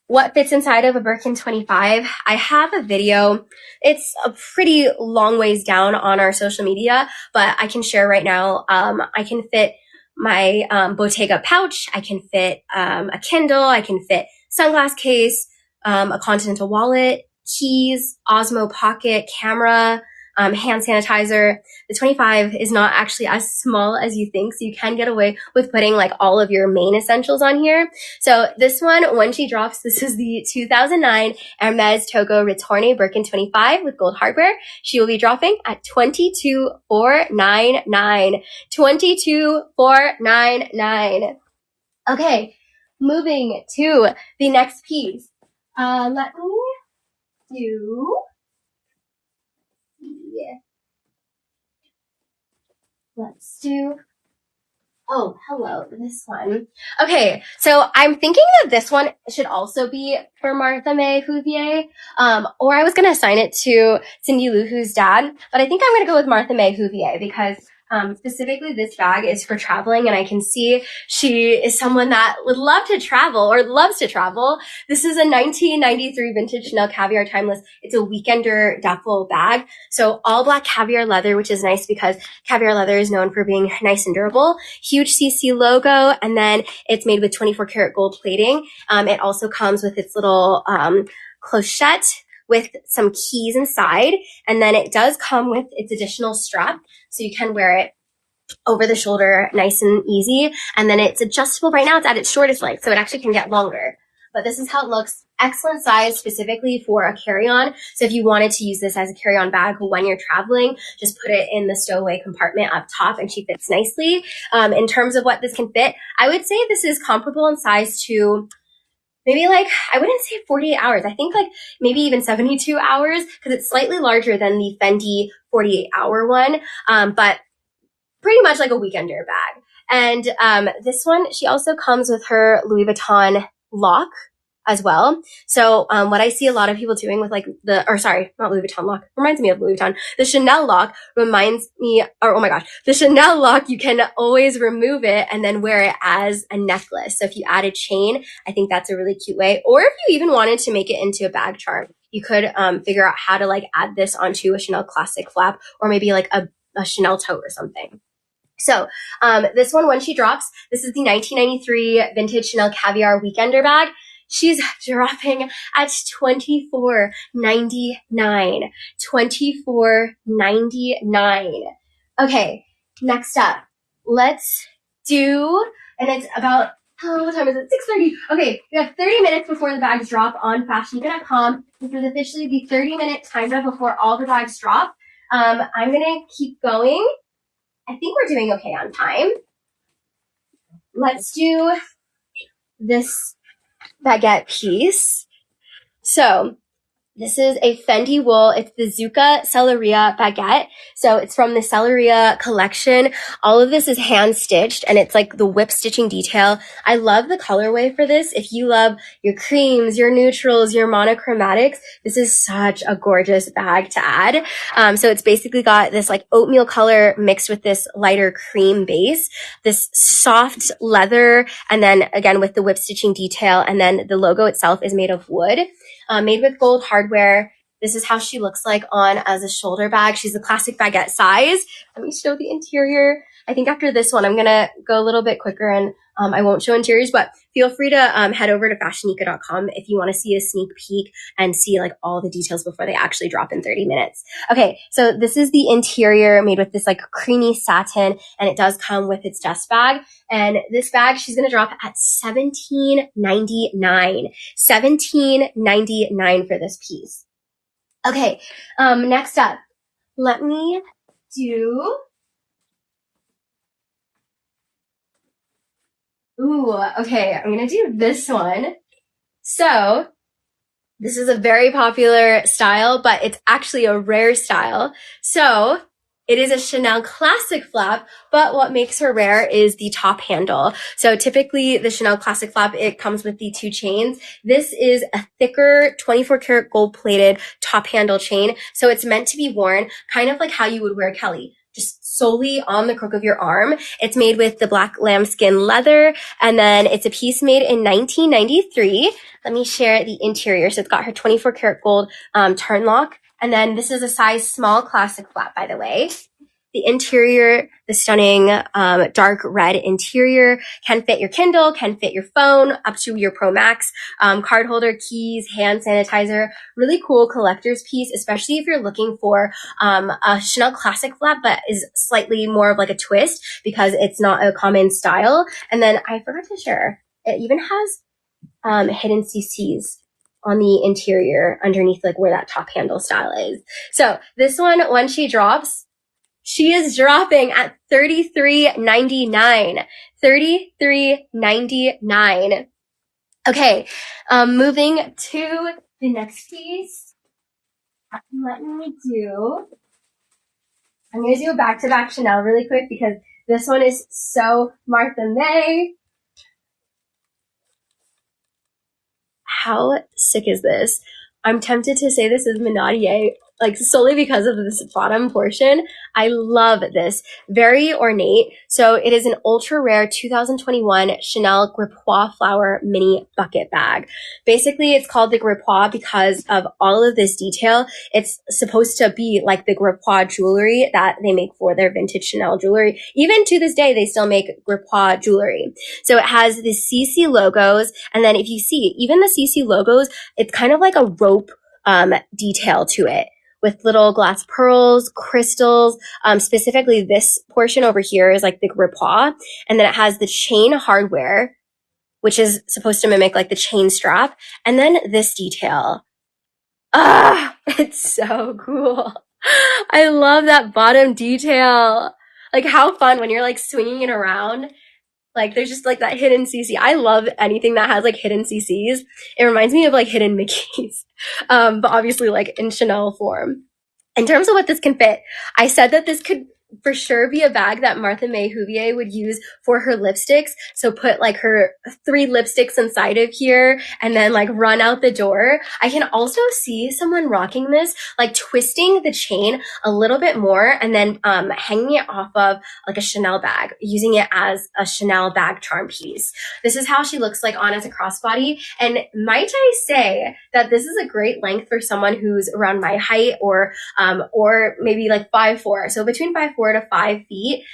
What fits inside of a Birkin 25? I have a video. It's a pretty long ways down on our social media, but I can share right now. I can fit my Bottega pouch. I can fit a Kindle. I can fit sunglass case, a Continental wallet, keys, Osmo pocket, camera, hand sanitizer. The 25 is not actually as small as you think, so you can get away with putting like all of your main essentials on here. So this one, when she drops, this is the 2009 Hermes Togo Ritorne Birkin 25 with gold hardware. She will be dropping at $22,499. $22,499. Okay, moving to the next piece. Let me do... Yeah. Let's do, oh, hello, this one. Okay, so I'm thinking that this one should also be for Martha May Cuvier, or I was going to assign it to Cindy Lou Who's dad, but I think I'm going to go with Martha May Cuvier because specifically this bag is for traveling, and I can see she is someone that would love to travel or loves to travel. This is a 1993 vintage Chanel Caviar Timeless. It's a weekender duffel bag. So all black caviar leather, which is nice because caviar leather is known for being nice and durable. Huge CC logo, and then it's made with 24 karat gold plating. It also comes with its little clochette with some keys inside, and then it does come with its additional strap, so you can wear it over the shoulder nice and easy, and then it's adjustable. Right now it's at its shortest length, so it actually can get longer, but this is how it looks. Excellent size specifically for a carry-on, so if you wanted to use this as a carry-on bag when you're traveling, just put it in the stowaway compartment up top and she fits nicely. In terms of what this can fit, I would say this is comparable in size to maybe like, I wouldn't say 48 hours. I think like maybe even 72 hours because it's slightly larger than the Fendi 48-hour one, but pretty much like a weekender bag. And this one, she also comes with her Louis Vuitton lock as well. So what I see a lot of people doing with like not Louis Vuitton lock, reminds me of Louis Vuitton. The Chanel lock reminds me, or oh my gosh, the Chanel lock, you can always remove it and then wear it as a necklace. So if you add a chain, I think that's a really cute way. Or if you even wanted to make it into a bag charm, you could figure out how to like add this onto a Chanel classic flap or maybe like a Chanel tote or something. So this one, when she drops, this is the 1993 vintage Chanel Caviar Weekender bag. She's dropping at $24.99. $24.99. Okay, next up, let's do, and it's about Oh, what time is it? 6:30. Okay, we have 30 minutes before the bags drop on FashionNica.com. This is officially the 30-minute timer before all the bags drop. I'm gonna keep going. I think we're doing okay on time. Let's do this baguette piece. So this is a Fendi wool. It's the Zucca Celeria baguette. So it's from the Celeria collection. All of this is hand stitched and it's like the whip stitching detail. I love the colorway for this. If you love your creams, your neutrals, your monochromatics, this is such a gorgeous bag to add. So it's basically got this like oatmeal color mixed with this lighter cream base, this soft leather, and then again with the whip stitching detail. And then the logo itself is made of wood. Made with gold hardware. This is how she looks like on as a shoulder bag. She's the classic baguette size. Let me show the interior. I think after this one, I'm going to go a little bit quicker and I won't show interiors, but feel free to head over to FashionNica.com if you want to see a sneak peek and see like all the details before they actually drop in 30 minutes. Okay, so this is the interior made with this like creamy satin, and it does come with its dust bag. And this bag, she's going to drop at $17.99. $17.99 for this piece. Okay, next up, let me do... Ooh, okay, I'm gonna do this one. So, this is a very popular style, but it's actually a rare style. So, it is a Chanel classic flap, but what makes her rare is the top handle. So typically the Chanel classic flap, it comes with the two chains. This is a thicker 24 karat gold plated top handle chain. So it's meant to be worn kind of like how you would wear Kelly, just solely on the crook of your arm. It's made with the black lambskin leather, and then it's a piece made in 1993. Let me share the interior. So it's got her 24 karat gold turn lock. And then this is a size small classic flap, by the way. The interior, the stunning dark red interior, can fit your Kindle, can fit your phone, up to your Pro Max, card holder, keys, hand sanitizer. Really cool collector's piece, especially if you're looking for a Chanel classic flap, but is slightly more of like a twist because it's not a common style. And then I forgot to share, it even has hidden CCs on the interior underneath like where that top handle style is. So this one, when she drops, she is dropping at $33.99. $33.99. Okay, moving to the next piece. I'm going to do a back-to-back Chanel really quick because this one is so Martha May. How sick is this? I'm tempted to say this is minaudiere, like solely because of this bottom portion. I love this. Very ornate. So it is an ultra rare 2021 Chanel Grapu flower mini bucket bag. Basically, it's called the Grapu because of all of this detail. It's supposed to be like the Grapu jewelry that they make for their vintage Chanel jewelry. Even to this day, they still make Grapu jewelry. So it has the CC logos. And then if you see, even the CC logos, it's kind of like a rope detail to it, with little glass pearls, crystals. Specifically, this portion over here is like the Grapu, and then it has the chain hardware, which is supposed to mimic like the chain strap, and then this detail. It's so cool. I love that bottom detail. Like how fun when you're like swinging it around. Like there's just like that hidden CC. I love anything that has like hidden CCs. It reminds me of like hidden Mickeys. But obviously like in Chanel form. In terms of what this can fit, I said that this could for sure be a bag that Martha May Huvier would use for her lipsticks. So put like her 3 lipsticks inside of here and then like run out the door. I can also see someone rocking this, like twisting the chain a little bit more and then hanging it off of like a Chanel bag, using it as a Chanel bag charm piece. This is how she looks like on as a crossbody. And might I say that this is a great length for someone who's around my height or maybe like 5'4". So between 5'4" to 5 feet,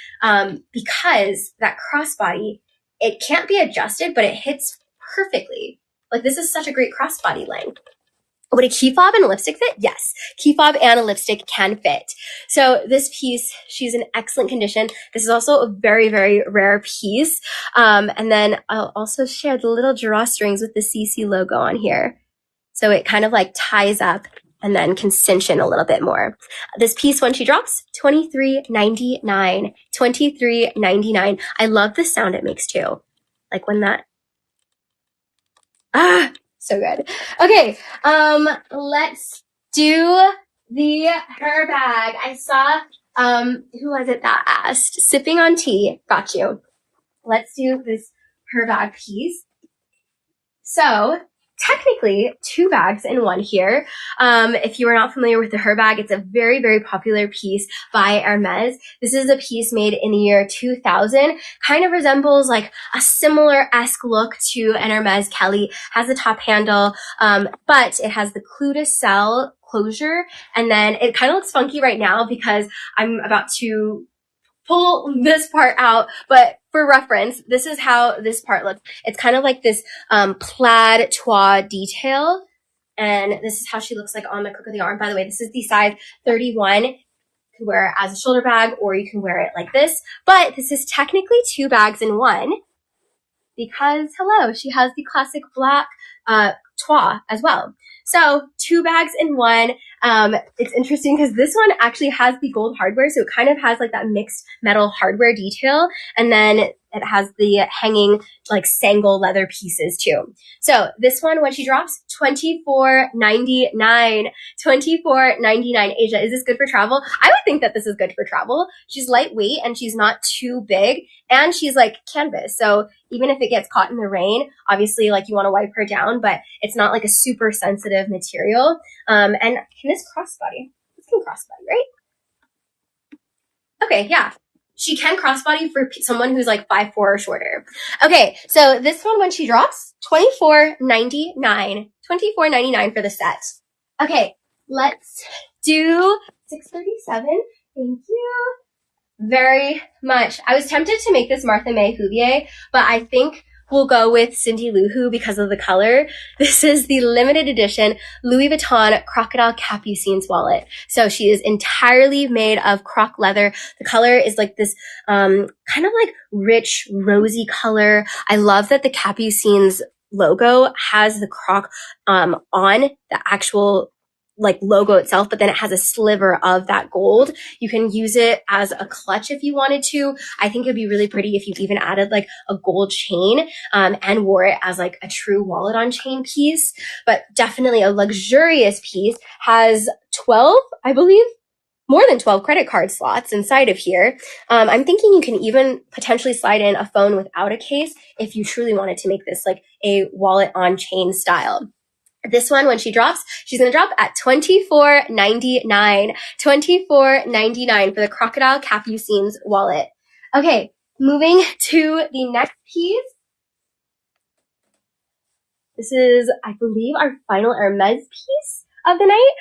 because that crossbody, it can't be adjusted, but it hits perfectly. Like this is such a great crossbody length. Would a key fob and a lipstick fit? Yes. Key fob and a lipstick can fit. So this piece, she's in excellent condition. This is also a very, very rare piece. And then I'll also share the little drawstrings with the CC logo on here. So it kind of like ties up and then can cinch in a little bit more. This piece, when she drops, $23.99. $23.99. I love the sound it makes too. Like when that, so good. Okay, let's do the herbag. I saw, who was it that asked? Sipping on tea. Got you. Let's do this herbag piece. So, technically, 2 bags in one here. If you are not familiar with the herbag, it's a very, very popular piece by Hermes. This is a piece made in the year 2000. Kind of resembles like a similar-esque look to an Hermes Kelly. Has the top handle, but it has the clou de sel closure. And then it kind of looks funky right now because I'm about to pull this part out, but for reference, this is how this part looks. It's kind of like this plaid toile detail, and this is how she looks like on the crook of the arm. By the way, this is the size 31. You can wear it as a shoulder bag, or you can wear it like this, but this is technically 2 bags in one because, hello, she has the classic black toile as well. So 2 bags in one. It's interesting because this one actually has the gold hardware. So it kind of has like that mixed metal hardware detail. And then it has the hanging like sangle leather pieces too. So this one, when she drops, $24.99. $24.99. Asia, is this good for travel? I would think that this is good for travel. She's lightweight and she's not too big. And she's like canvas. So even if it gets caught in the rain, obviously like you want to wipe her down, but it's not like a super sensitive material. And can this crossbody? This can crossbody, right? Okay, yeah. She can crossbody for someone who's like 5'4" or shorter. Okay, so this one, when she drops, $24.99. $24.99 for the set. Okay, let's do 637. Thank you very much. I was tempted to make this Martha May Huvier, but I think we'll go with Cindy Lou Who because of the color. This is the limited edition Louis Vuitton Crocodile Capucines wallet. So she is entirely made of croc leather. The color is like this kind of like rich rosy color. I love that the Capucines logo has the croc on the actual like logo itself, but then it has a sliver of that gold. You can use it as a clutch if you wanted to. I think it'd be really pretty if you even added like a gold chain and wore it as like a true wallet on chain piece, but definitely a luxurious piece. Has 12, I believe, more than 12 credit card slots inside of here. I'm thinking you can even potentially slide in a phone without a case if you truly wanted to make this like a wallet on chain style. This one, when she drops, she's going to drop at $24.99. $24.99 for the Crocodile Capucines wallet. Okay, moving to the next piece. This is, I believe, our final Hermes piece of the night.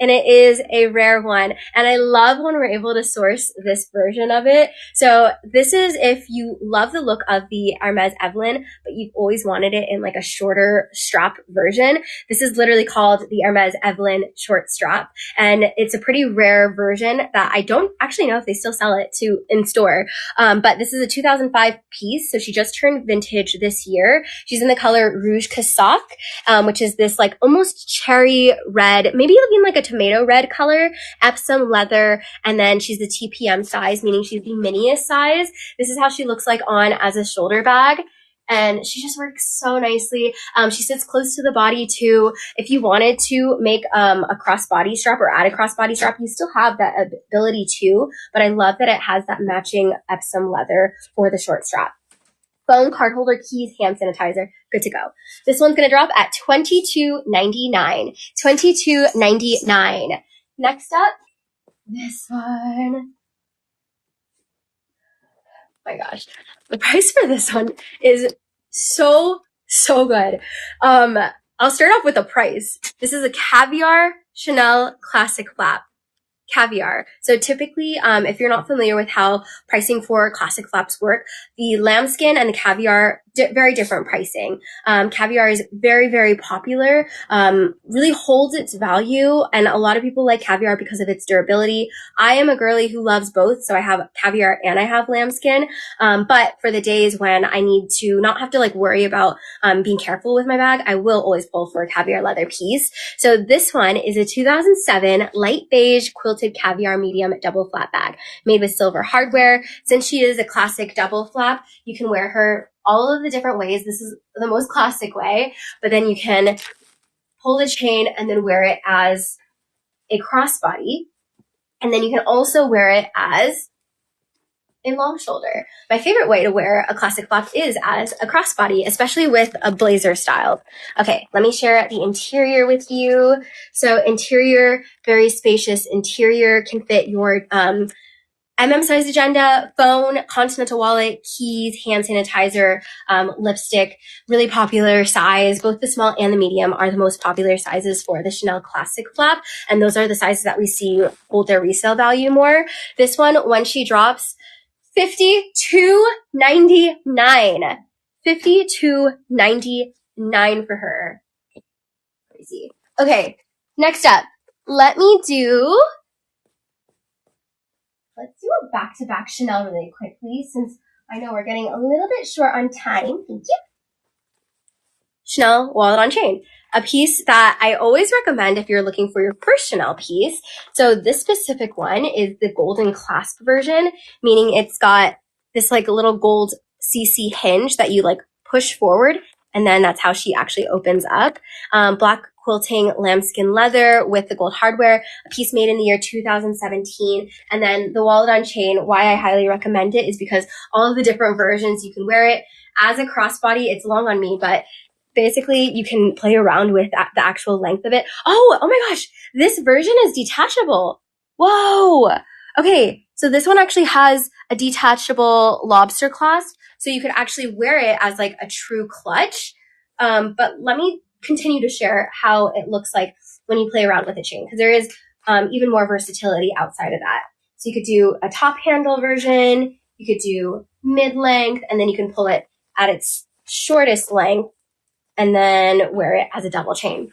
And it is a rare one. And I love when we're able to source this version of it. So this is if you love the look of the Hermes Evelyn, but you've always wanted it in like a shorter strap version. This is literally called the Hermes Evelyn short strap. And it's a pretty rare version that I don't actually know if they still sell it in store. But this is a 2005 piece. So she just turned vintage this year. She's in the color Rouge Cassac, which is this like almost cherry red, maybe even like a tomato red color, Epsom leather, and then she's the TPM size, meaning she's the miniest size. This is how she looks like on as a shoulder bag, and she just works so nicely. She sits close to the body too. If you wanted to make a crossbody strap or add a crossbody strap, you still have that ability too, but I love that it has that matching Epsom leather for the short strap. Phone, card holder, keys, hand sanitizer, good to go. This one's going to drop at $22.99. $22.99. Next up, this one. Oh my gosh. The price for this one is so good. I'll start off with the price. This is a Caviar Chanel Classic Flap. caviar. So typically, if you're not familiar with how pricing for classic flaps work, the lambskin and the caviar, very different pricing. Caviar is very, very popular, really holds its value. And a lot of people like caviar because of its durability. I am a girly who loves both. So I have caviar and I have lambskin. But for the days when I need to not have to like worry about, being careful with my bag, I will always pull for a caviar leather piece. So this one is a 2007 light beige quilted caviar medium double flap bag made with silver hardware. Since she is a classic double flap, you can wear her all of the different ways. This is the most classic way, but then you can pull the chain and then wear it as a crossbody. And then you can also wear it as a long shoulder. My favorite way to wear a classic flap is as a crossbody, especially with a blazer style. Okay, let me share the interior with you. So interior, very spacious interior, can fit your size agenda, phone, continental wallet, keys, hand sanitizer, lipstick, really popular size. Both the small and the medium are the most popular sizes for the Chanel Classic flap. And those are the sizes that we see hold their resale value more. This one, when she drops, $52.99. $52.99 for her. Crazy. Okay, next up, let's do a back-to-back Chanel really quickly, since I know we're getting a little bit short on time. Thank you. Chanel wallet on chain. A piece that I always recommend if you're looking for your first Chanel piece. So this specific one is the golden clasp version, meaning it's got this like little gold CC hinge that you like push forward, and then that's how she actually opens up. Black quilting lambskin leather with the gold hardware, a piece made in the year 2017. And then the wallet on chain, why I highly recommend it is because all of the different versions, you can wear it as a crossbody. It's long on me, but basically, you can play around with the actual length of it. Oh my gosh, this version is detachable. Whoa. Okay, so this one actually has a detachable lobster clasp, so you could actually wear it as like a true clutch. But let me continue to share how it looks like when you play around with a chain, because there is even more versatility outside of that. So you could do a top handle version, you could do mid-length, and then you can pull it at its shortest length and then wear it as a double chain,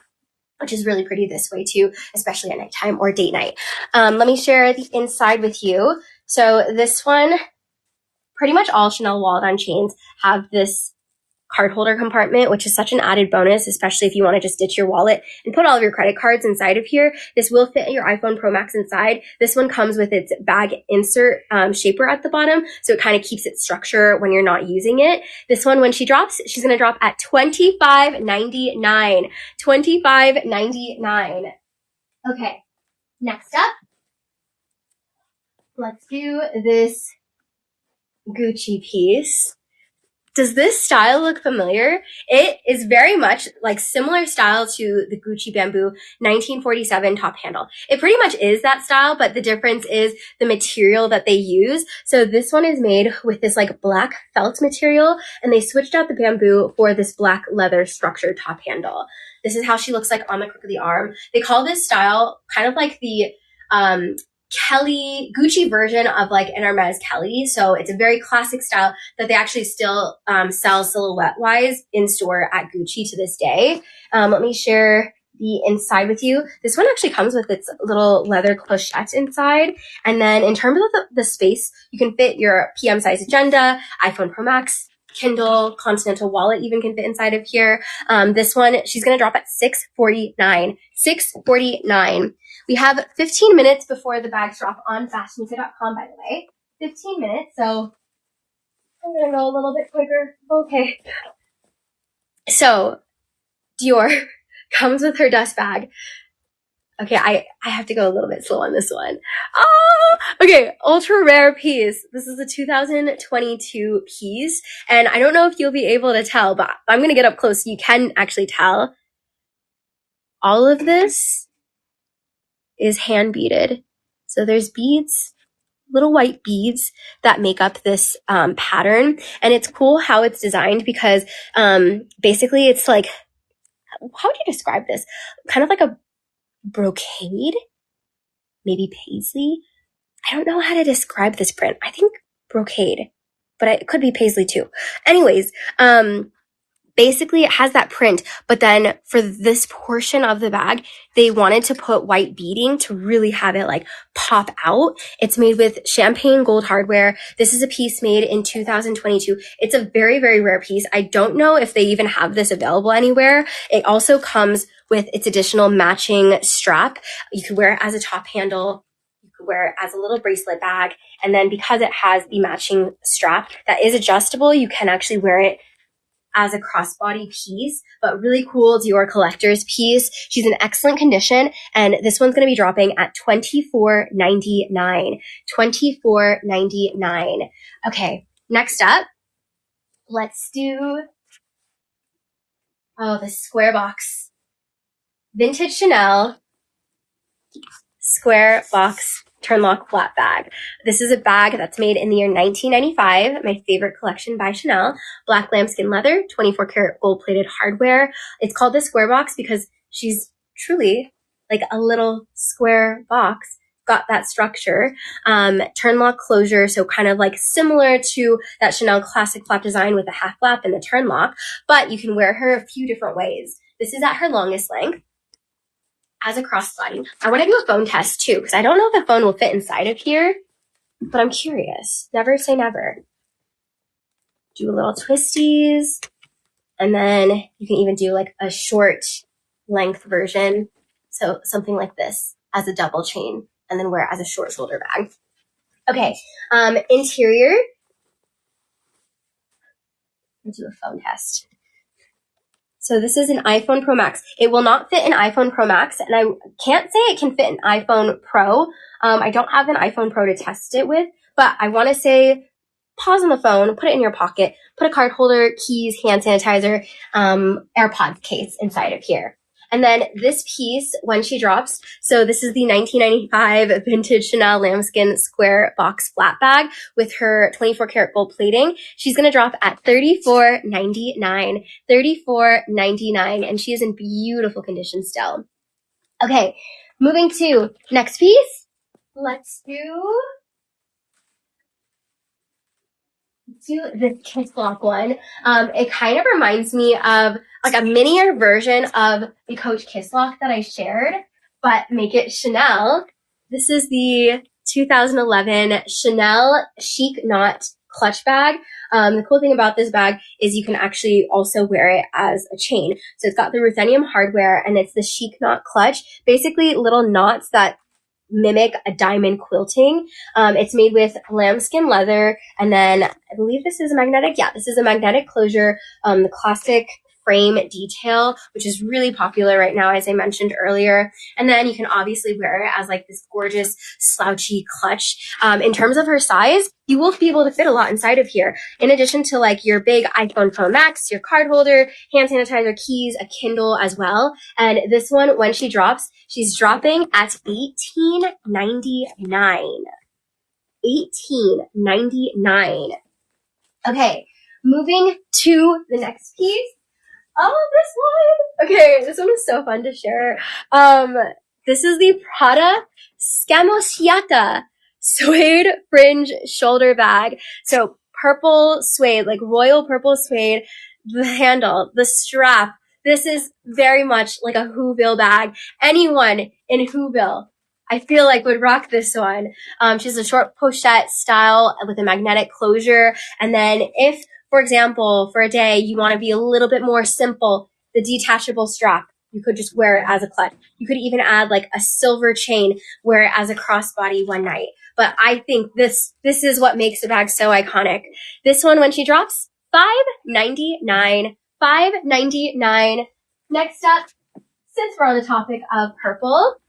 which is really pretty this way too, especially at nighttime or date night. Let me share the inside with you. So this one, pretty much all Chanel wallet on chains have this card holder compartment, which is such an added bonus, especially if you want to just ditch your wallet and put all of your credit cards inside of here. This will fit your iPhone Pro Max inside. This one comes with its bag insert shaper at the bottom, so it kind of keeps its structure when you're not using it. This one, when she drops, she's going to drop at $25.99. $25.99. Okay, next up, let's do this Gucci piece. Does this style look familiar? It is very much like similar style to the Gucci Bamboo 1947 top handle. It pretty much is that style, but the difference is the material that they use. So this one is made with this like black felt material, and they switched out the bamboo for this black leather structured top handle. This is how she looks like on the crook of the arm. They call this style kind of like the Kelly Gucci version of like an Hermes Kelly. So it's a very classic style that they actually still sell silhouette wise in store at Gucci to this day. Let me share the inside with you. This one actually comes with its little leather clochette inside. And then in terms of the space, you can fit your PM size agenda, iPhone Pro Max, Kindle, Continental wallet even can fit inside of here. This one, she's going to drop at $649. $649. We have 15 minutes before the bags drop on FashionNica.com, by the way. 15 minutes, so I'm going to go a little bit quicker. Okay. So, Dior comes with her dust bag. Okay, I have to go a little bit slow on this one. Oh, okay, ultra rare piece. This is a 2022 piece, and I don't know if you'll be able to tell, but I'm going to get up close so you can actually tell. All of this is hand beaded. So there's beads, little white beads that make up this pattern. And it's cool how it's designed because basically it's like, how would you describe this? Kind of like a brocade maybe paisley. I don't know how to describe this print. I think brocade, but it could be paisley too. Anyways, basically it has that print, but then for this portion of the bag, they wanted to put white beading to really have it like pop out. It's made with champagne gold hardware. This is a piece made in 2022. It's a very, very rare piece. I don't know if they even have this available anywhere. It also comes with its additional matching strap. You could wear it as a top handle. You could wear it as a little bracelet bag. And then because it has the matching strap that is adjustable, you can actually wear it as a crossbody piece, but really cool Dior collector's piece. She's in excellent condition, and this one's going to be dropping at $24.99. $24.99. Okay, next up, let's do, the square box. Vintage Chanel square box turnlock flat bag. This is a bag that's made in the year 1995. My favorite collection by Chanel. Black lambskin leather, 24 karat gold plated hardware. It's called the square box because she's truly like a little square box. Got that structure. Turnlock closure, so kind of like similar to that Chanel classic flap design with the half flap and the turnlock, but you can wear her a few different ways. This is at her longest length. As a crossbody. I want to do a phone test too, because I don't know if the phone will fit inside of here, but I'm curious. Never say never. Do a little twisties, and then you can even do like a short length version. So something like this as a double chain, and then wear it as a short shoulder bag. Okay, interior. Let's do a phone test. So this is an iPhone Pro Max. It will not fit an iPhone Pro Max, and I can't say it can fit an iPhone Pro. I don't have an iPhone Pro to test it with, but I want to say pause on the phone, put it in your pocket, put a card holder, keys, hand sanitizer, AirPods case inside of here. And then this piece, when she drops, so this is the 1995 vintage Chanel lambskin square box flat bag with her 24 karat gold plating. She's going to drop at $34.99. $34.99. And she is in beautiful condition still. Okay, moving to next piece. Let's do this kiss lock one. It kind of reminds me of like a minier version of the Coach Kiss Lock that I shared, but make it Chanel. This is the 2011 Chanel Chic Knot clutch bag. The cool thing about this bag is you can actually also wear it as a chain. So it's got the ruthenium hardware, and it's the Chic Knot clutch, basically little knots that mimic a diamond quilting. It's made with lambskin leather, and then I believe this is a magnetic. Yeah, this is a magnetic closure. The classic frame detail, which is really popular right now, as I mentioned earlier. And then you can obviously wear it as like this gorgeous slouchy clutch. In terms of her size, you will be able to fit a lot inside of here. In addition to like your big iPhone Pro Max, your card holder, hand sanitizer, keys, a Kindle as well. And this one, when she drops, she's dropping at $18.99. $18.99. Okay, moving to the next piece. Oh, this one. Okay, this one was so fun to share. This is the Prada Scamosciata suede fringe shoulder bag. So purple suede, like royal purple suede, the handle, the strap. This is very much like a Whoville bag. Anyone in Whoville, I feel like, would rock this one. She's a short pochette style with a magnetic closure. And then if, for example, for a day, you want to be a little bit more simple, the detachable strap, you could just wear it as a clutch. You could even add like a silver chain, wear it as a crossbody one night. But I think this is what makes the bag so iconic. This one, when she drops, $5.99. $5.99. Next up, since we're on the topic of purple,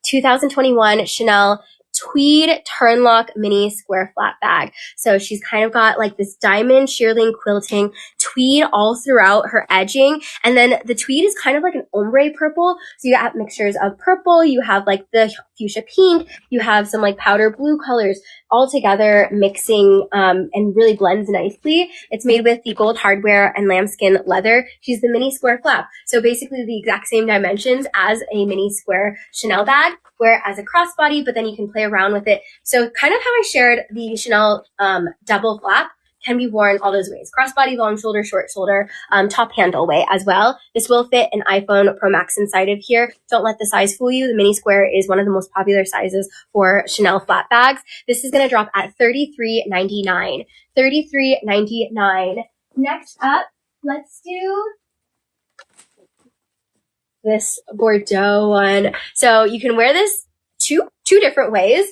2021 Chanel tweed turnlock mini square flat bag. So she's kind of got like this diamond shearling quilting, tweed all throughout her edging. And then the tweed is kind of like an ombre purple. So you have mixtures of purple. You have like the fuchsia pink, you have some like powder blue colors all together mixing and really blends nicely. It's made with the gold hardware and lambskin leather. She's the mini square flap. So basically the exact same dimensions as a mini square Chanel bag, where as a crossbody, but then you can play around with it. So kind of how I shared the Chanel double flap can be worn all those ways. Crossbody, long shoulder, short shoulder, top handle way as well. This will fit an iPhone Pro Max inside of here. Don't let the size fool you. The mini square is one of the most popular sizes for Chanel flat bags. This is going to drop at $33.99. $33.99. Next up, let's do this Bordeaux one. So you can wear this two different ways.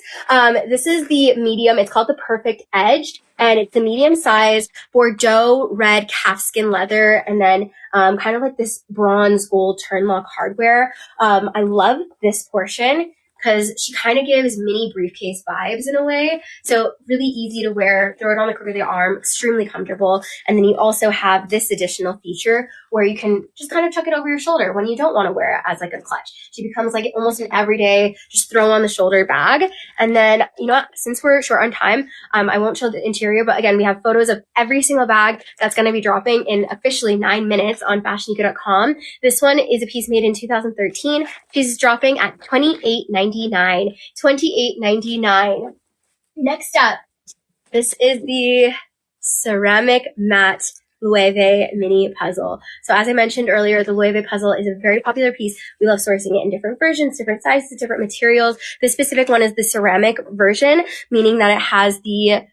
This is the medium. It's called the Perfect Edge, and it's the medium size Bordeaux red calfskin leather, and then kind of like this bronze gold turnlock hardware. I love this portion because she kind of gives mini briefcase vibes in a way. So really easy to wear, throw it on the crook of the arm, extremely comfortable. And then you also have this additional feature where you can just kind of tuck it over your shoulder when you don't want to wear it as like a clutch. She becomes like almost an everyday, just throw on the shoulder bag. And then, you know what, since we're short on time, I won't show the interior, but again, we have photos of every single bag that's going to be dropping in officially 9 minutes on FashionNica.com. This one is a piece made in 2013. She's dropping at $28.99. $28.99. Next up, this is the ceramic matte Loewe mini puzzle. So as I mentioned earlier, the Loewe puzzle is a very popular piece. We love sourcing it in different versions, different sizes, different materials. This specific one is the ceramic version, meaning that it has the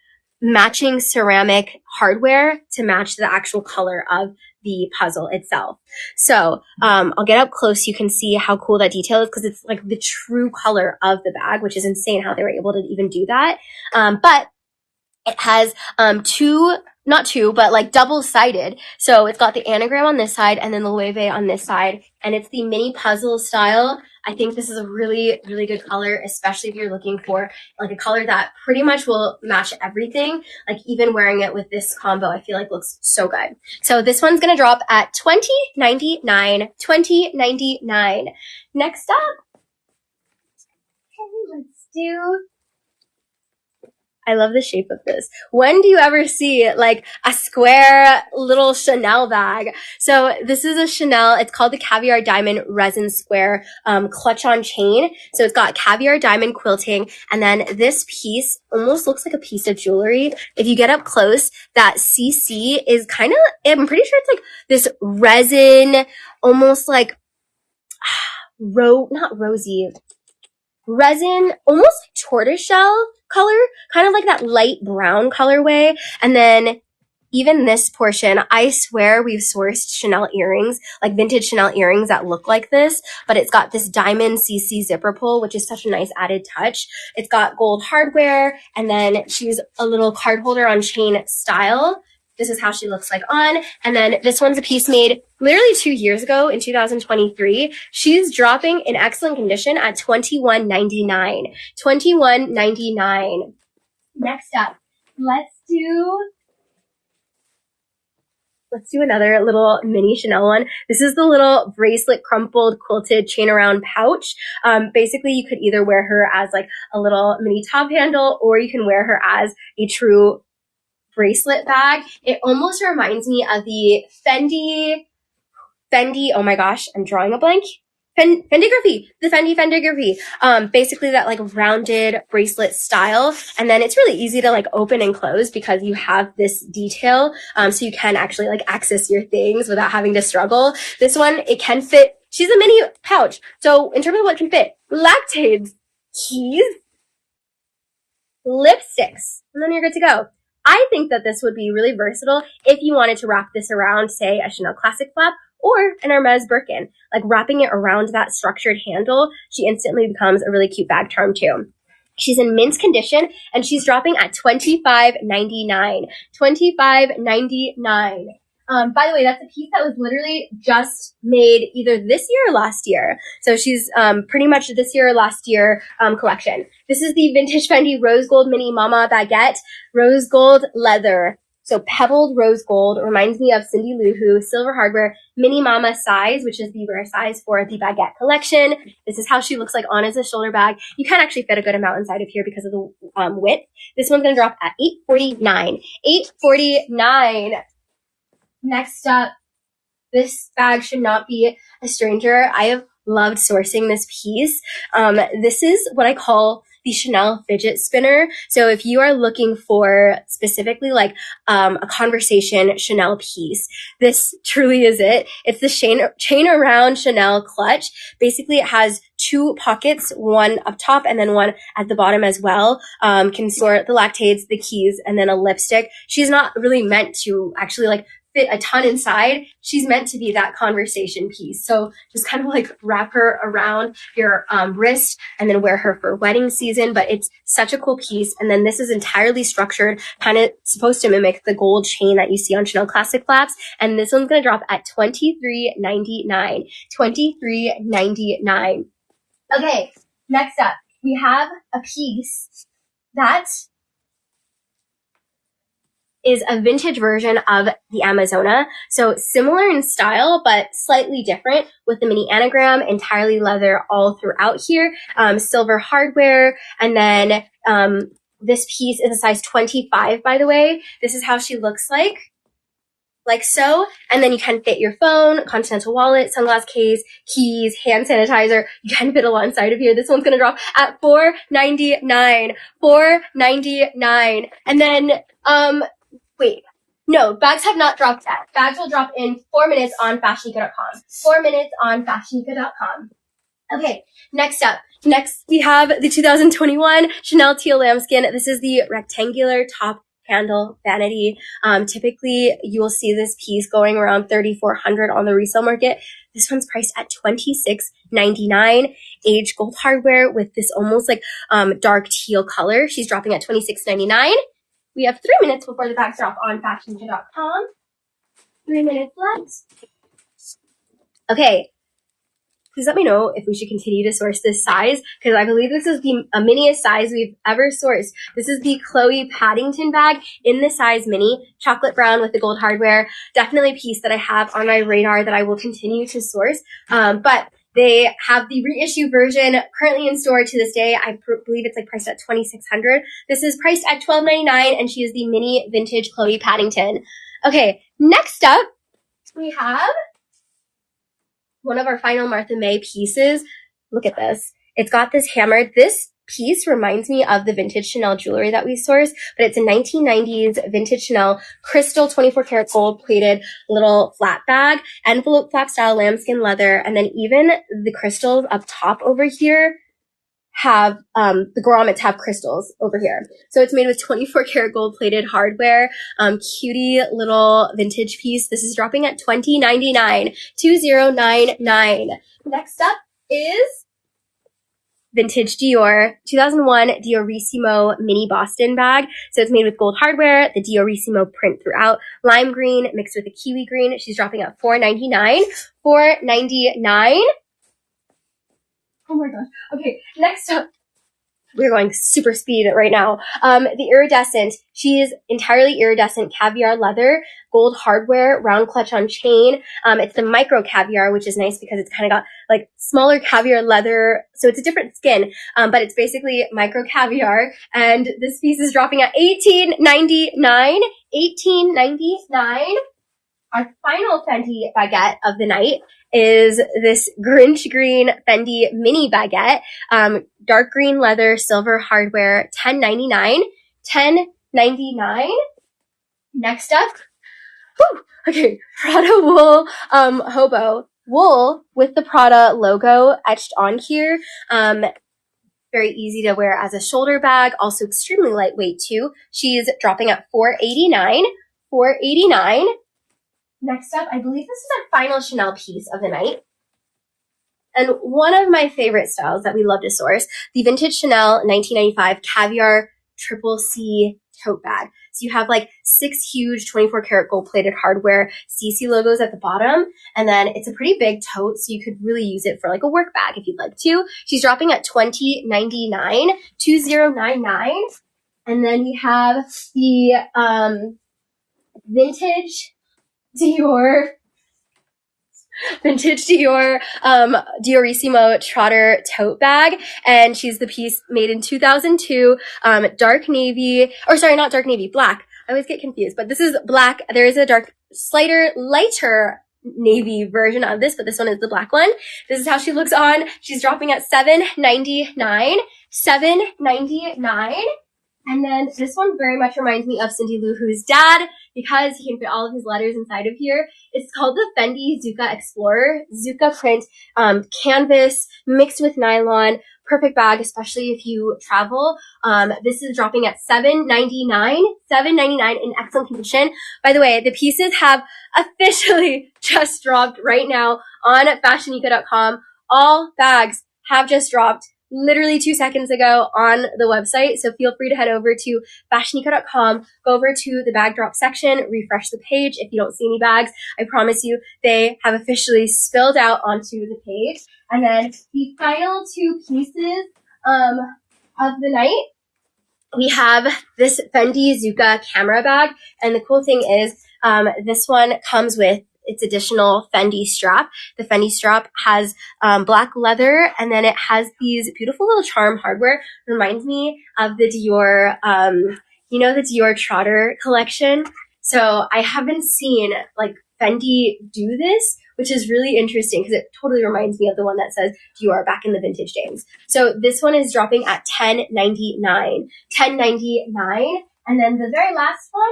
matching ceramic hardware to match the actual color of the puzzle itself. So I'll get up close. You can see how cool that detail is because it's like the true color of the bag, which is insane how they were able to even do that. But it has not two, but like double-sided. So it's got the anagram on this side and then the Loewe on this side. And it's the mini puzzle style. I think this is a really, really good color, especially if you're looking for like a color that pretty much will match everything. Like even wearing it with this combo, I feel like looks so good. So this one's going to drop at $20.99. $20.99. Next up, let's do... I love the shape of this. When do you ever see like a square little Chanel bag? So this is a Chanel. It's called the Caviar Diamond Resin Square clutch on chain. So it's got caviar diamond quilting. And then this piece almost looks like a piece of jewelry. If you get up close, that CC is kind of, I'm pretty sure it's like this resin, almost like not rosy, resin, almost like tortoiseshell color, kind of like that light brown colorway. And then even this portion, I swear we've sourced Chanel earrings, like vintage Chanel earrings that look like this, but it's got this diamond CC zipper pull, which is such a nice added touch. It's got gold hardware, and then she's a little card holder on chain style. This is how she looks like on. And then this one's a piece made literally 2 years ago in 2023. She's dropping in excellent condition at $21.99. $21.99. Next up, let's do another little mini Chanel one. This is the little bracelet crumpled quilted chain around pouch. Basically, you could either wear her as like a little mini top handle, or you can wear her as a true bracelet bag. It almost reminds me of the Fendi, oh my gosh, I'm drawing a blank. Fendigraphy, the Fendigraphy. Basically that like rounded bracelet style. And then it's really easy to like open and close because you have this detail. So you can actually like access your things without having to struggle. This one, it can fit. She's a mini pouch. So in terms of what can fit, lactades, keys, lipsticks, and then you're good to go. I think that this would be really versatile if you wanted to wrap this around, say, a Chanel Classic flap or an Hermes Birkin. Like wrapping it around that structured handle, she instantly becomes a really cute bag charm too. She's in mint condition, and she's dropping at $25.99. $25.99. By the way, that's a piece that was literally just made either this year or last year. So she's pretty much this year or last year collection. This is the vintage Fendi rose gold mini mama baguette, rose gold leather. So pebbled rose gold reminds me of Cindy Lou Who. Silver hardware, mini mama size, which is the rare size for the baguette collection. This is how she looks like on as a shoulder bag. You can actually fit a good amount inside of here because of the width. This one's going to drop at $849. $849. Next up, this bag should not be a stranger. I have loved sourcing this piece. This is what I call the Chanel fidget spinner. So if you are looking for specifically like a conversation Chanel piece, this truly is it. It's the chain around Chanel clutch. Basically, it has two pockets, one up top and then one at the bottom as well. Can store the lactates, the keys, and then a lipstick. She's not really meant to actually like fit a ton inside. She's meant to be that conversation piece. So just kind of like wrap her around your wrist and then wear her for wedding season. But it's such a cool piece. And then this is entirely structured, kind of supposed to mimic the gold chain that you see on Chanel Classic Flaps. And this one's going to drop at $23.99. $23.99. Okay, next up, we have a piece that is a vintage version of the Amazona. So similar in style, but slightly different with the mini anagram, entirely leather all throughout here, silver hardware. And then this piece is a size 25, by the way. This is how she looks like so. And then you can fit your phone, continental wallet, sunglass case, keys, hand sanitizer. You can fit a lot inside of here. This one's going to drop at $499. $499. And then, wait, no, bags have not dropped yet. Bags will drop in 4 minutes on FashionNica.com. 4 minutes on FashionNica.com. Okay, next up. Next, we have the 2021 Chanel Teal Lambskin. This is the rectangular top handle vanity. Typically, you will see this piece going around $3,400 on the resale market. This one's priced at $26.99. Aged gold hardware with this almost like dark teal color. She's dropping at $26.99. We have 3 minutes before the bags drop on FashionNica.com. 3 minutes left. Okay. Please let me know if we should continue to source this size, because I believe this is the miniest size we've ever sourced. This is the Chloe Paddington bag in the size mini, chocolate brown with the gold hardware. Definitely a piece that I have on my radar that I will continue to source. But they have the reissue version currently in store to this day. I believe it's like priced at $2,600. This is priced at $1,299, and she is the mini vintage Chloe Paddington. Okay, next up, we have one of our final Martha May pieces. Look at this. It's got this hammer. This piece reminds me of the vintage Chanel jewelry that we sourced, but it's a 1990s vintage Chanel crystal 24 karat gold plated little flat bag, envelope flap style lambskin leather, and then even the crystals up top over here have, the grommets have crystals over here. So it's made with 24 karat gold plated hardware, cutie little vintage piece. This is dropping at $20.99, $20.99. Next up is vintage Dior, 2001 Diorissimo mini Boston bag. So it's made with gold hardware, the Diorissimo print throughout, lime green mixed with a kiwi green. She's dropping at $4.99, $4.99. Oh my gosh. Okay, next up, we're going super speed right now. The iridescent, she is entirely iridescent caviar leather, gold hardware, round clutch on chain. It's the micro caviar, which is nice because it's kind of got like smaller caviar leather. So it's a different skin, but it's basically micro caviar. And this piece is dropping at $18.99, $18.99. Our final Fendi baguette of the night is this Grinch green Fendi mini baguette, dark green leather, silver hardware, $10.99, $10.99. Next up, okay, Prada wool, hobo wool with the Prada logo etched on here. Very easy to wear as a shoulder bag, also extremely lightweight too. She's dropping at $4.89, $4.89. Next up, I believe this is our final Chanel piece of the night. And one of my favorite styles that we love to source, the vintage Chanel 1995 caviar triple C tote bag. So you have like 6 huge 24 karat gold plated hardware CC logos at the bottom. And then it's a pretty big tote, so you could really use it for like a work bag if you'd like to. She's dropping at $20.99, $20.99. And then we have the, vintage Dior, Diorissimo Trotter tote bag, and she's the piece made in 2002, dark navy, or sorry, not dark navy, black. I always get confused, but this is black. There is a lighter navy version of this, but this one is the black one. This is how she looks on. She's dropping at $7.99. $7.99. And then this one very much reminds me of Cindy Lou Who's dad, because he can fit all of his letters inside of here. It's called the Fendi Zucca Explorer. Zucca print, canvas mixed with nylon. Perfect bag, especially if you travel. This is dropping at $7.99. $7.99 in excellent condition. By the way, the pieces have officially just dropped right now on FashionNica.com. All bags have just dropped literally 2 seconds ago on the website. So feel free to head over to FashionNica.com, go over to the bag drop section, refresh the page. If you don't see any bags, I promise you they have officially spilled out onto the page. And then the final two pieces of the night, we have this Fendi Zucca camera bag. And the cool thing is this one comes with its additional Fendi strap. The Fendi strap has black leather, and then it has these beautiful little charm hardware. Reminds me of the Dior, the Dior Trotter collection. So I haven't seen like Fendi do this, which is really interesting because it totally reminds me of the one that says Dior back in the vintage days. So this one is dropping at $10.99. $10.99. And then the very last one,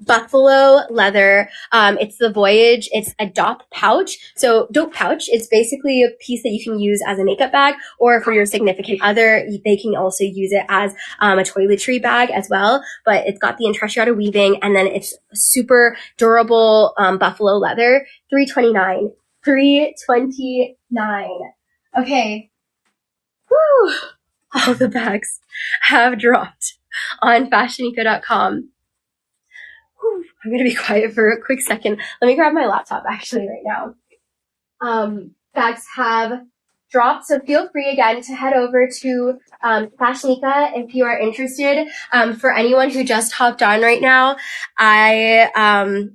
buffalo leather. It's the Voyage. It's a dope pouch. So dope pouch, it's basically a piece that you can use as a makeup bag, or for your significant other, they can also use it as a toiletry bag as well. But it's got the intrecciato weaving, and then it's super durable buffalo leather. $329. $329. Okay. Whew. All the bags have dropped on FashionNica.com. I'm going to be quiet for a quick second. Let me grab my laptop actually right now. Bags have dropped, so feel free again to head over to FashionNica if you are interested. For anyone who just hopped on right now, the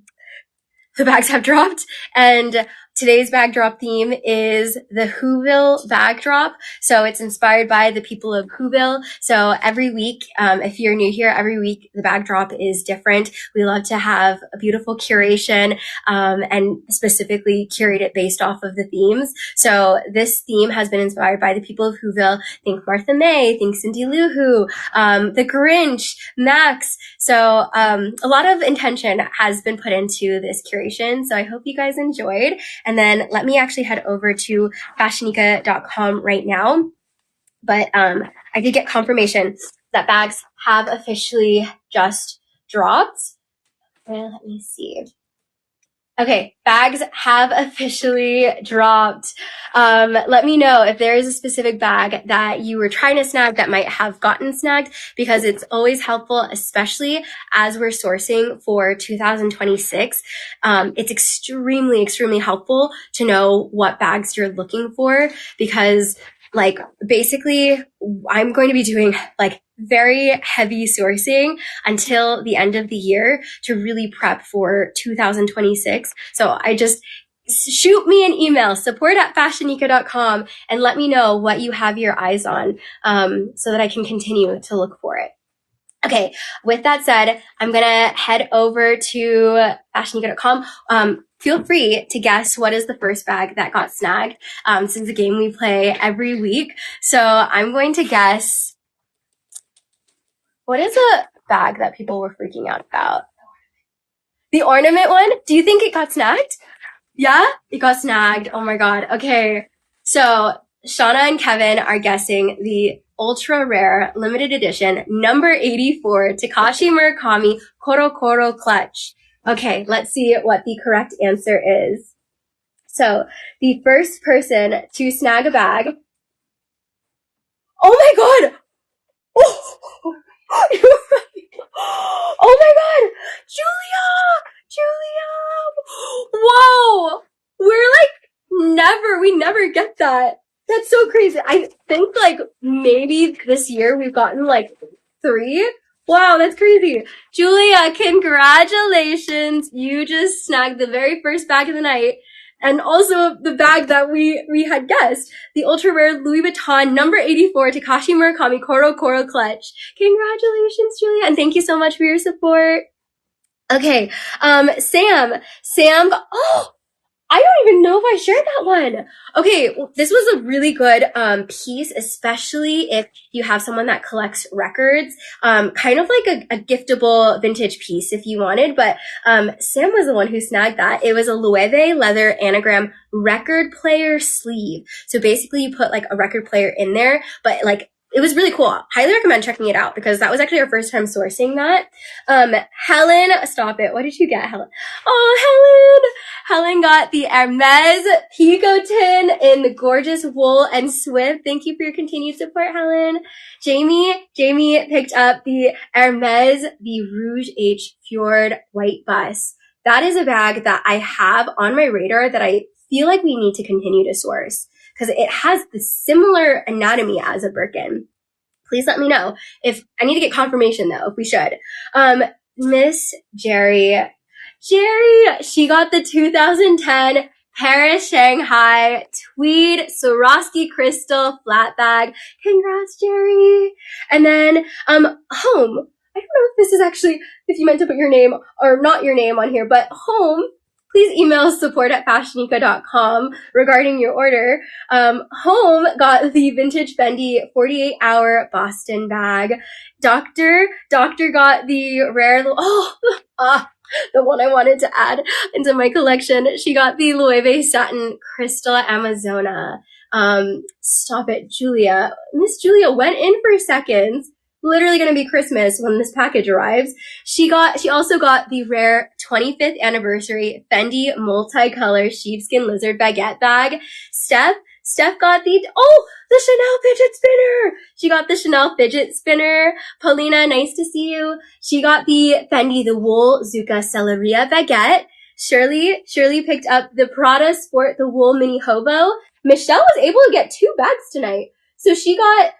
bags have dropped, and today's bag drop theme is the Whoville bag drop. So it's inspired by the people of Whoville. So every week, if you're new here, every week the bag drop is different. We love to have a beautiful curation, and specifically curate it based off of the themes. So this theme has been inspired by the people of Whoville. Think Martha May, think Cindy Lou Who, the Grinch, Max. So a lot of intention has been put into this curation. So I hope you guys enjoyed. And then let me actually head over to FashionNica.com right now. But I did get confirmation that bags have officially just dropped. And let me see. Okay, bags have officially dropped. Let me know if there is a specific bag that you were trying to snag that might have gotten snagged, because it's always helpful, especially as we're sourcing for 2026. It's extremely, extremely helpful to know what bags you're looking for, because like basically I'm going to be doing like very heavy sourcing until the end of the year to really prep for 2026. So I just shoot me an email, support@fashionnica.com, and let me know what you have your eyes on, so that I can continue to look for it. Okay, with that said, I'm gonna head over to FashionNica.com. Feel free to guess what is the first bag that got snagged. This is a game we play every week. So I'm going to guess, what is a bag that people were freaking out about? The ornament one? Do you think it got snagged? Yeah? It got snagged. Oh my god. Okay. So Shauna and Kevin are guessing the ultra rare limited edition number 84 Takashi Murakami Koro Koro clutch. Okay, let's see what the correct answer is. So the first person to snag a bag. Oh my god! Oh, oh my god! Julia! Whoa! We never get that. That's so crazy. I think like maybe this year we've gotten like 3 Wow, that's crazy. Julia, congratulations. You just snagged the very first bag of the night. And also the bag that we had guessed, the ultra rare Louis Vuitton number 84 Takashi Murakami Koro clutch. Congratulations, Julia, and thank you so much for your support. Okay, Sam, oh, I don't even know if I shared that one. Okay, this was a really good piece, especially if you have someone that collects records. Kind of like a giftable vintage piece if you wanted, but Sam was the one who snagged that. It was a Loewe leather anagram record player sleeve. So basically you put like a record player in there, but like it was really cool. Highly recommend checking it out because that was actually our first time sourcing that. Helen, stop it. What did you get, Helen? Oh, Helen got the Hermes picotin in the gorgeous wool and swift. Thank you for your continued support, Helen. Jamie picked up the Hermes, the Rouge H Fjord white bus. That is a bag that I have on my radar that I feel like we need to continue to source because it has the similar anatomy as a Birkin. Please let me know if I need to get confirmation though, if we should. Miss Jerry, she got the 2010 Paris Shanghai tweed Swarovski crystal flat bag. Congrats, Jerry. And then, Home. I don't know if this is actually, if you meant to put your name or not your name on here, but Home, please email support@fashionica.com regarding your order. Home got the vintage Fendi 48-hour Boston bag. Doctor got the rare, the one I wanted to add into my collection. She got the Loewe satin Crystal Amazona. Stop it, Julia. Miss Julia went in for seconds. Literally going to be Christmas when this package arrives. She also got the rare 25th anniversary Fendi multicolor sheepskin lizard baguette bag. Steph got the Chanel fidget spinner. She got the Chanel fidget spinner. Paulina, nice to see you. She got the Fendi, the wool Zucca celeria baguette. Shirley picked up the Prada Sport, the wool mini hobo. Michelle was able to get 2 bags tonight. So she got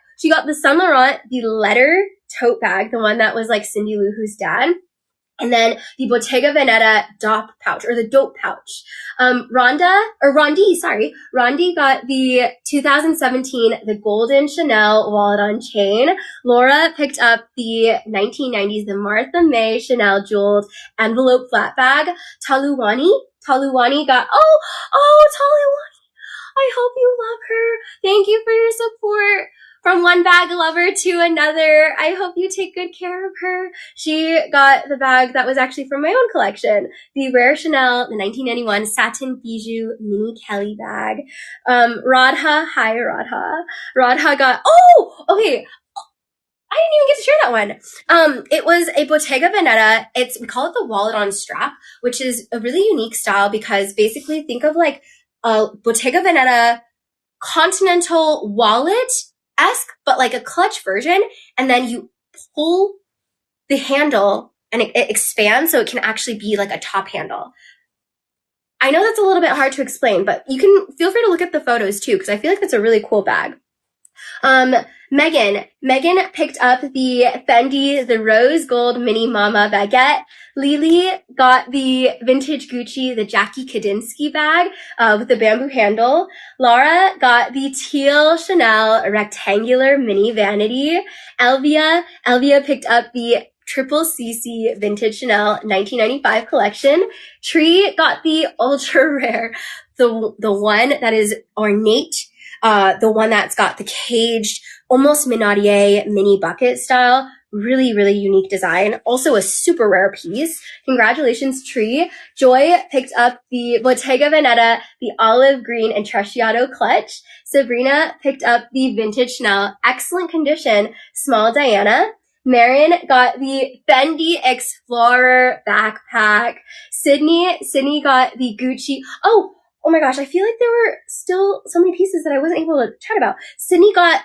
the Saint Laurent, the letter tote bag, the one that was like Cindy Lou Who's dad. And then the Bottega Veneta dope pouch, or the dope pouch. Rondi got the 2017, the golden Chanel wallet on chain. Laura picked up the 1990s, the Martha May Chanel jeweled envelope flat bag. Taluwani got, Taluwani, I hope you love her. Thank you for your support. From one bag lover to another. I hope you take good care of her. She got the bag that was actually from my own collection. The Rare Chanel, the 1991 Satin Bijou Mini Kelly bag. Radha got, okay. I didn't even get to share that one. It was a Bottega Veneta. We call it the wallet on strap, which is a really unique style because basically think of like a Bottega Veneta continental wallet-esque, but like a clutch version, and then you pull the handle and it expands so it can actually be like a top handle. I know that's a little bit hard to explain, but you can feel free to look at the photos too, because I feel like it's a really cool bag. Megan picked up the Fendi, the rose gold mini mama baguette. Lily got the vintage Gucci, the Jackie Kadinsky bag, with the bamboo handle. Laura got the teal Chanel rectangular mini vanity. Elvia picked up the triple CC vintage Chanel 1995 collection. Tree got the ultra rare, the one that is ornate, the one that's got the caged, almost minaudiere mini bucket style. Really, really unique design. Also a super rare piece. Congratulations, Tree. Joy picked up the Bottega Veneta, the olive green Intrecciato clutch. Sabrina picked up the vintage Chanel, excellent condition, small Diana. Marin got the Fendi Explorer backpack. Sydney got the Gucci. Oh my gosh, I feel like there were still so many pieces that I wasn't able to chat about. Sydney got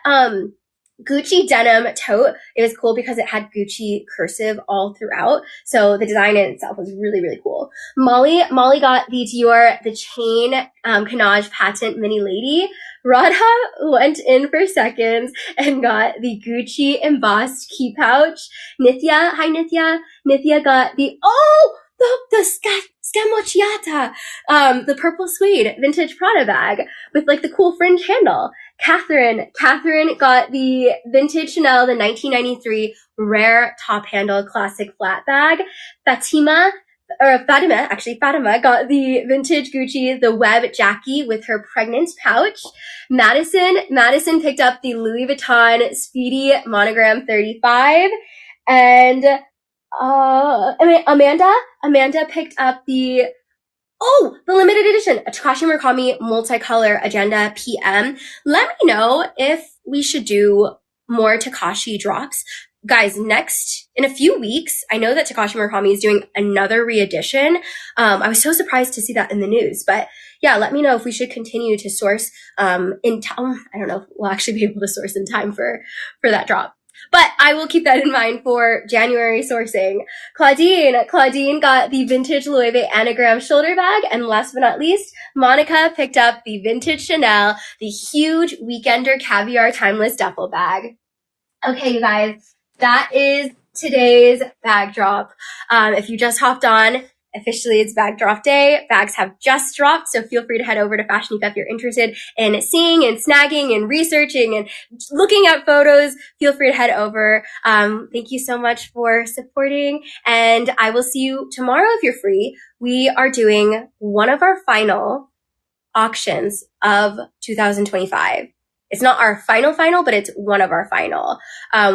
Gucci denim tote. It was cool because it had Gucci cursive all throughout. So the design in itself was really, really cool. Molly got the Dior, the chain, Canage patent mini lady. Radha went in for seconds and got the Gucci embossed key pouch. Nithya, hi Nithya. Nithya got the scamocchiata, the purple suede vintage Prada bag with like the cool fringe handle. Catherine got the vintage Chanel, the 1993 rare top handle classic flat bag. Fatima got the vintage Gucci, the web Jackie with her pregnant pouch. Madison picked up the Louis Vuitton Speedy Monogram 35. And Amanda picked up the limited edition, a Takashi Murakami multicolor agenda PM. Let me know if we should do more Takashi drops. Guys, next, in a few weeks, I know that Takashi Murakami is doing another re-edition. I was so surprised to see that in the news, but yeah, let me know if we should continue to source, in time. I don't know if we'll actually be able to source in time for that drop. But I will keep that in mind for January sourcing. Claudine got the vintage Loewe anagram shoulder bag. And last but not least, Monica picked up the vintage Chanel, the huge Weekender caviar timeless duffel bag. Okay, you guys, that is today's bag drop. If you just hopped on, officially it's bag drop day. Bags have just dropped, so feel free to head over to FashionNica if you're interested in seeing and snagging and researching and looking at photos. Feel free to head over. Thank you so much for supporting, and I will see you tomorrow if you're free. We are doing one of our final auctions of 2025. It's not our final, but it's one of our final.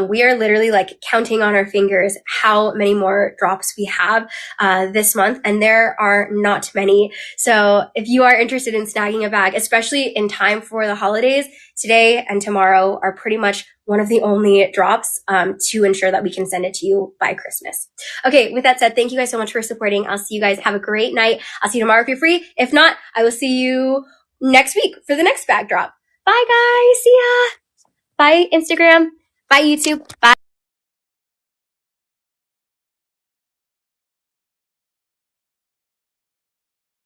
We are literally like counting on our fingers how many more drops we have this month, and there are not many. So if you are interested in snagging a bag, especially in time for the holidays, today and tomorrow are pretty much one of the only drops to ensure that we can send it to you by Christmas. Okay, with that said, thank you guys so much for supporting. I'll see you guys. Have a great night. I'll see you tomorrow if you're free. If not, I will see you next week for the next bag drop. Bye guys. See ya. Bye Instagram. Bye YouTube. Bye.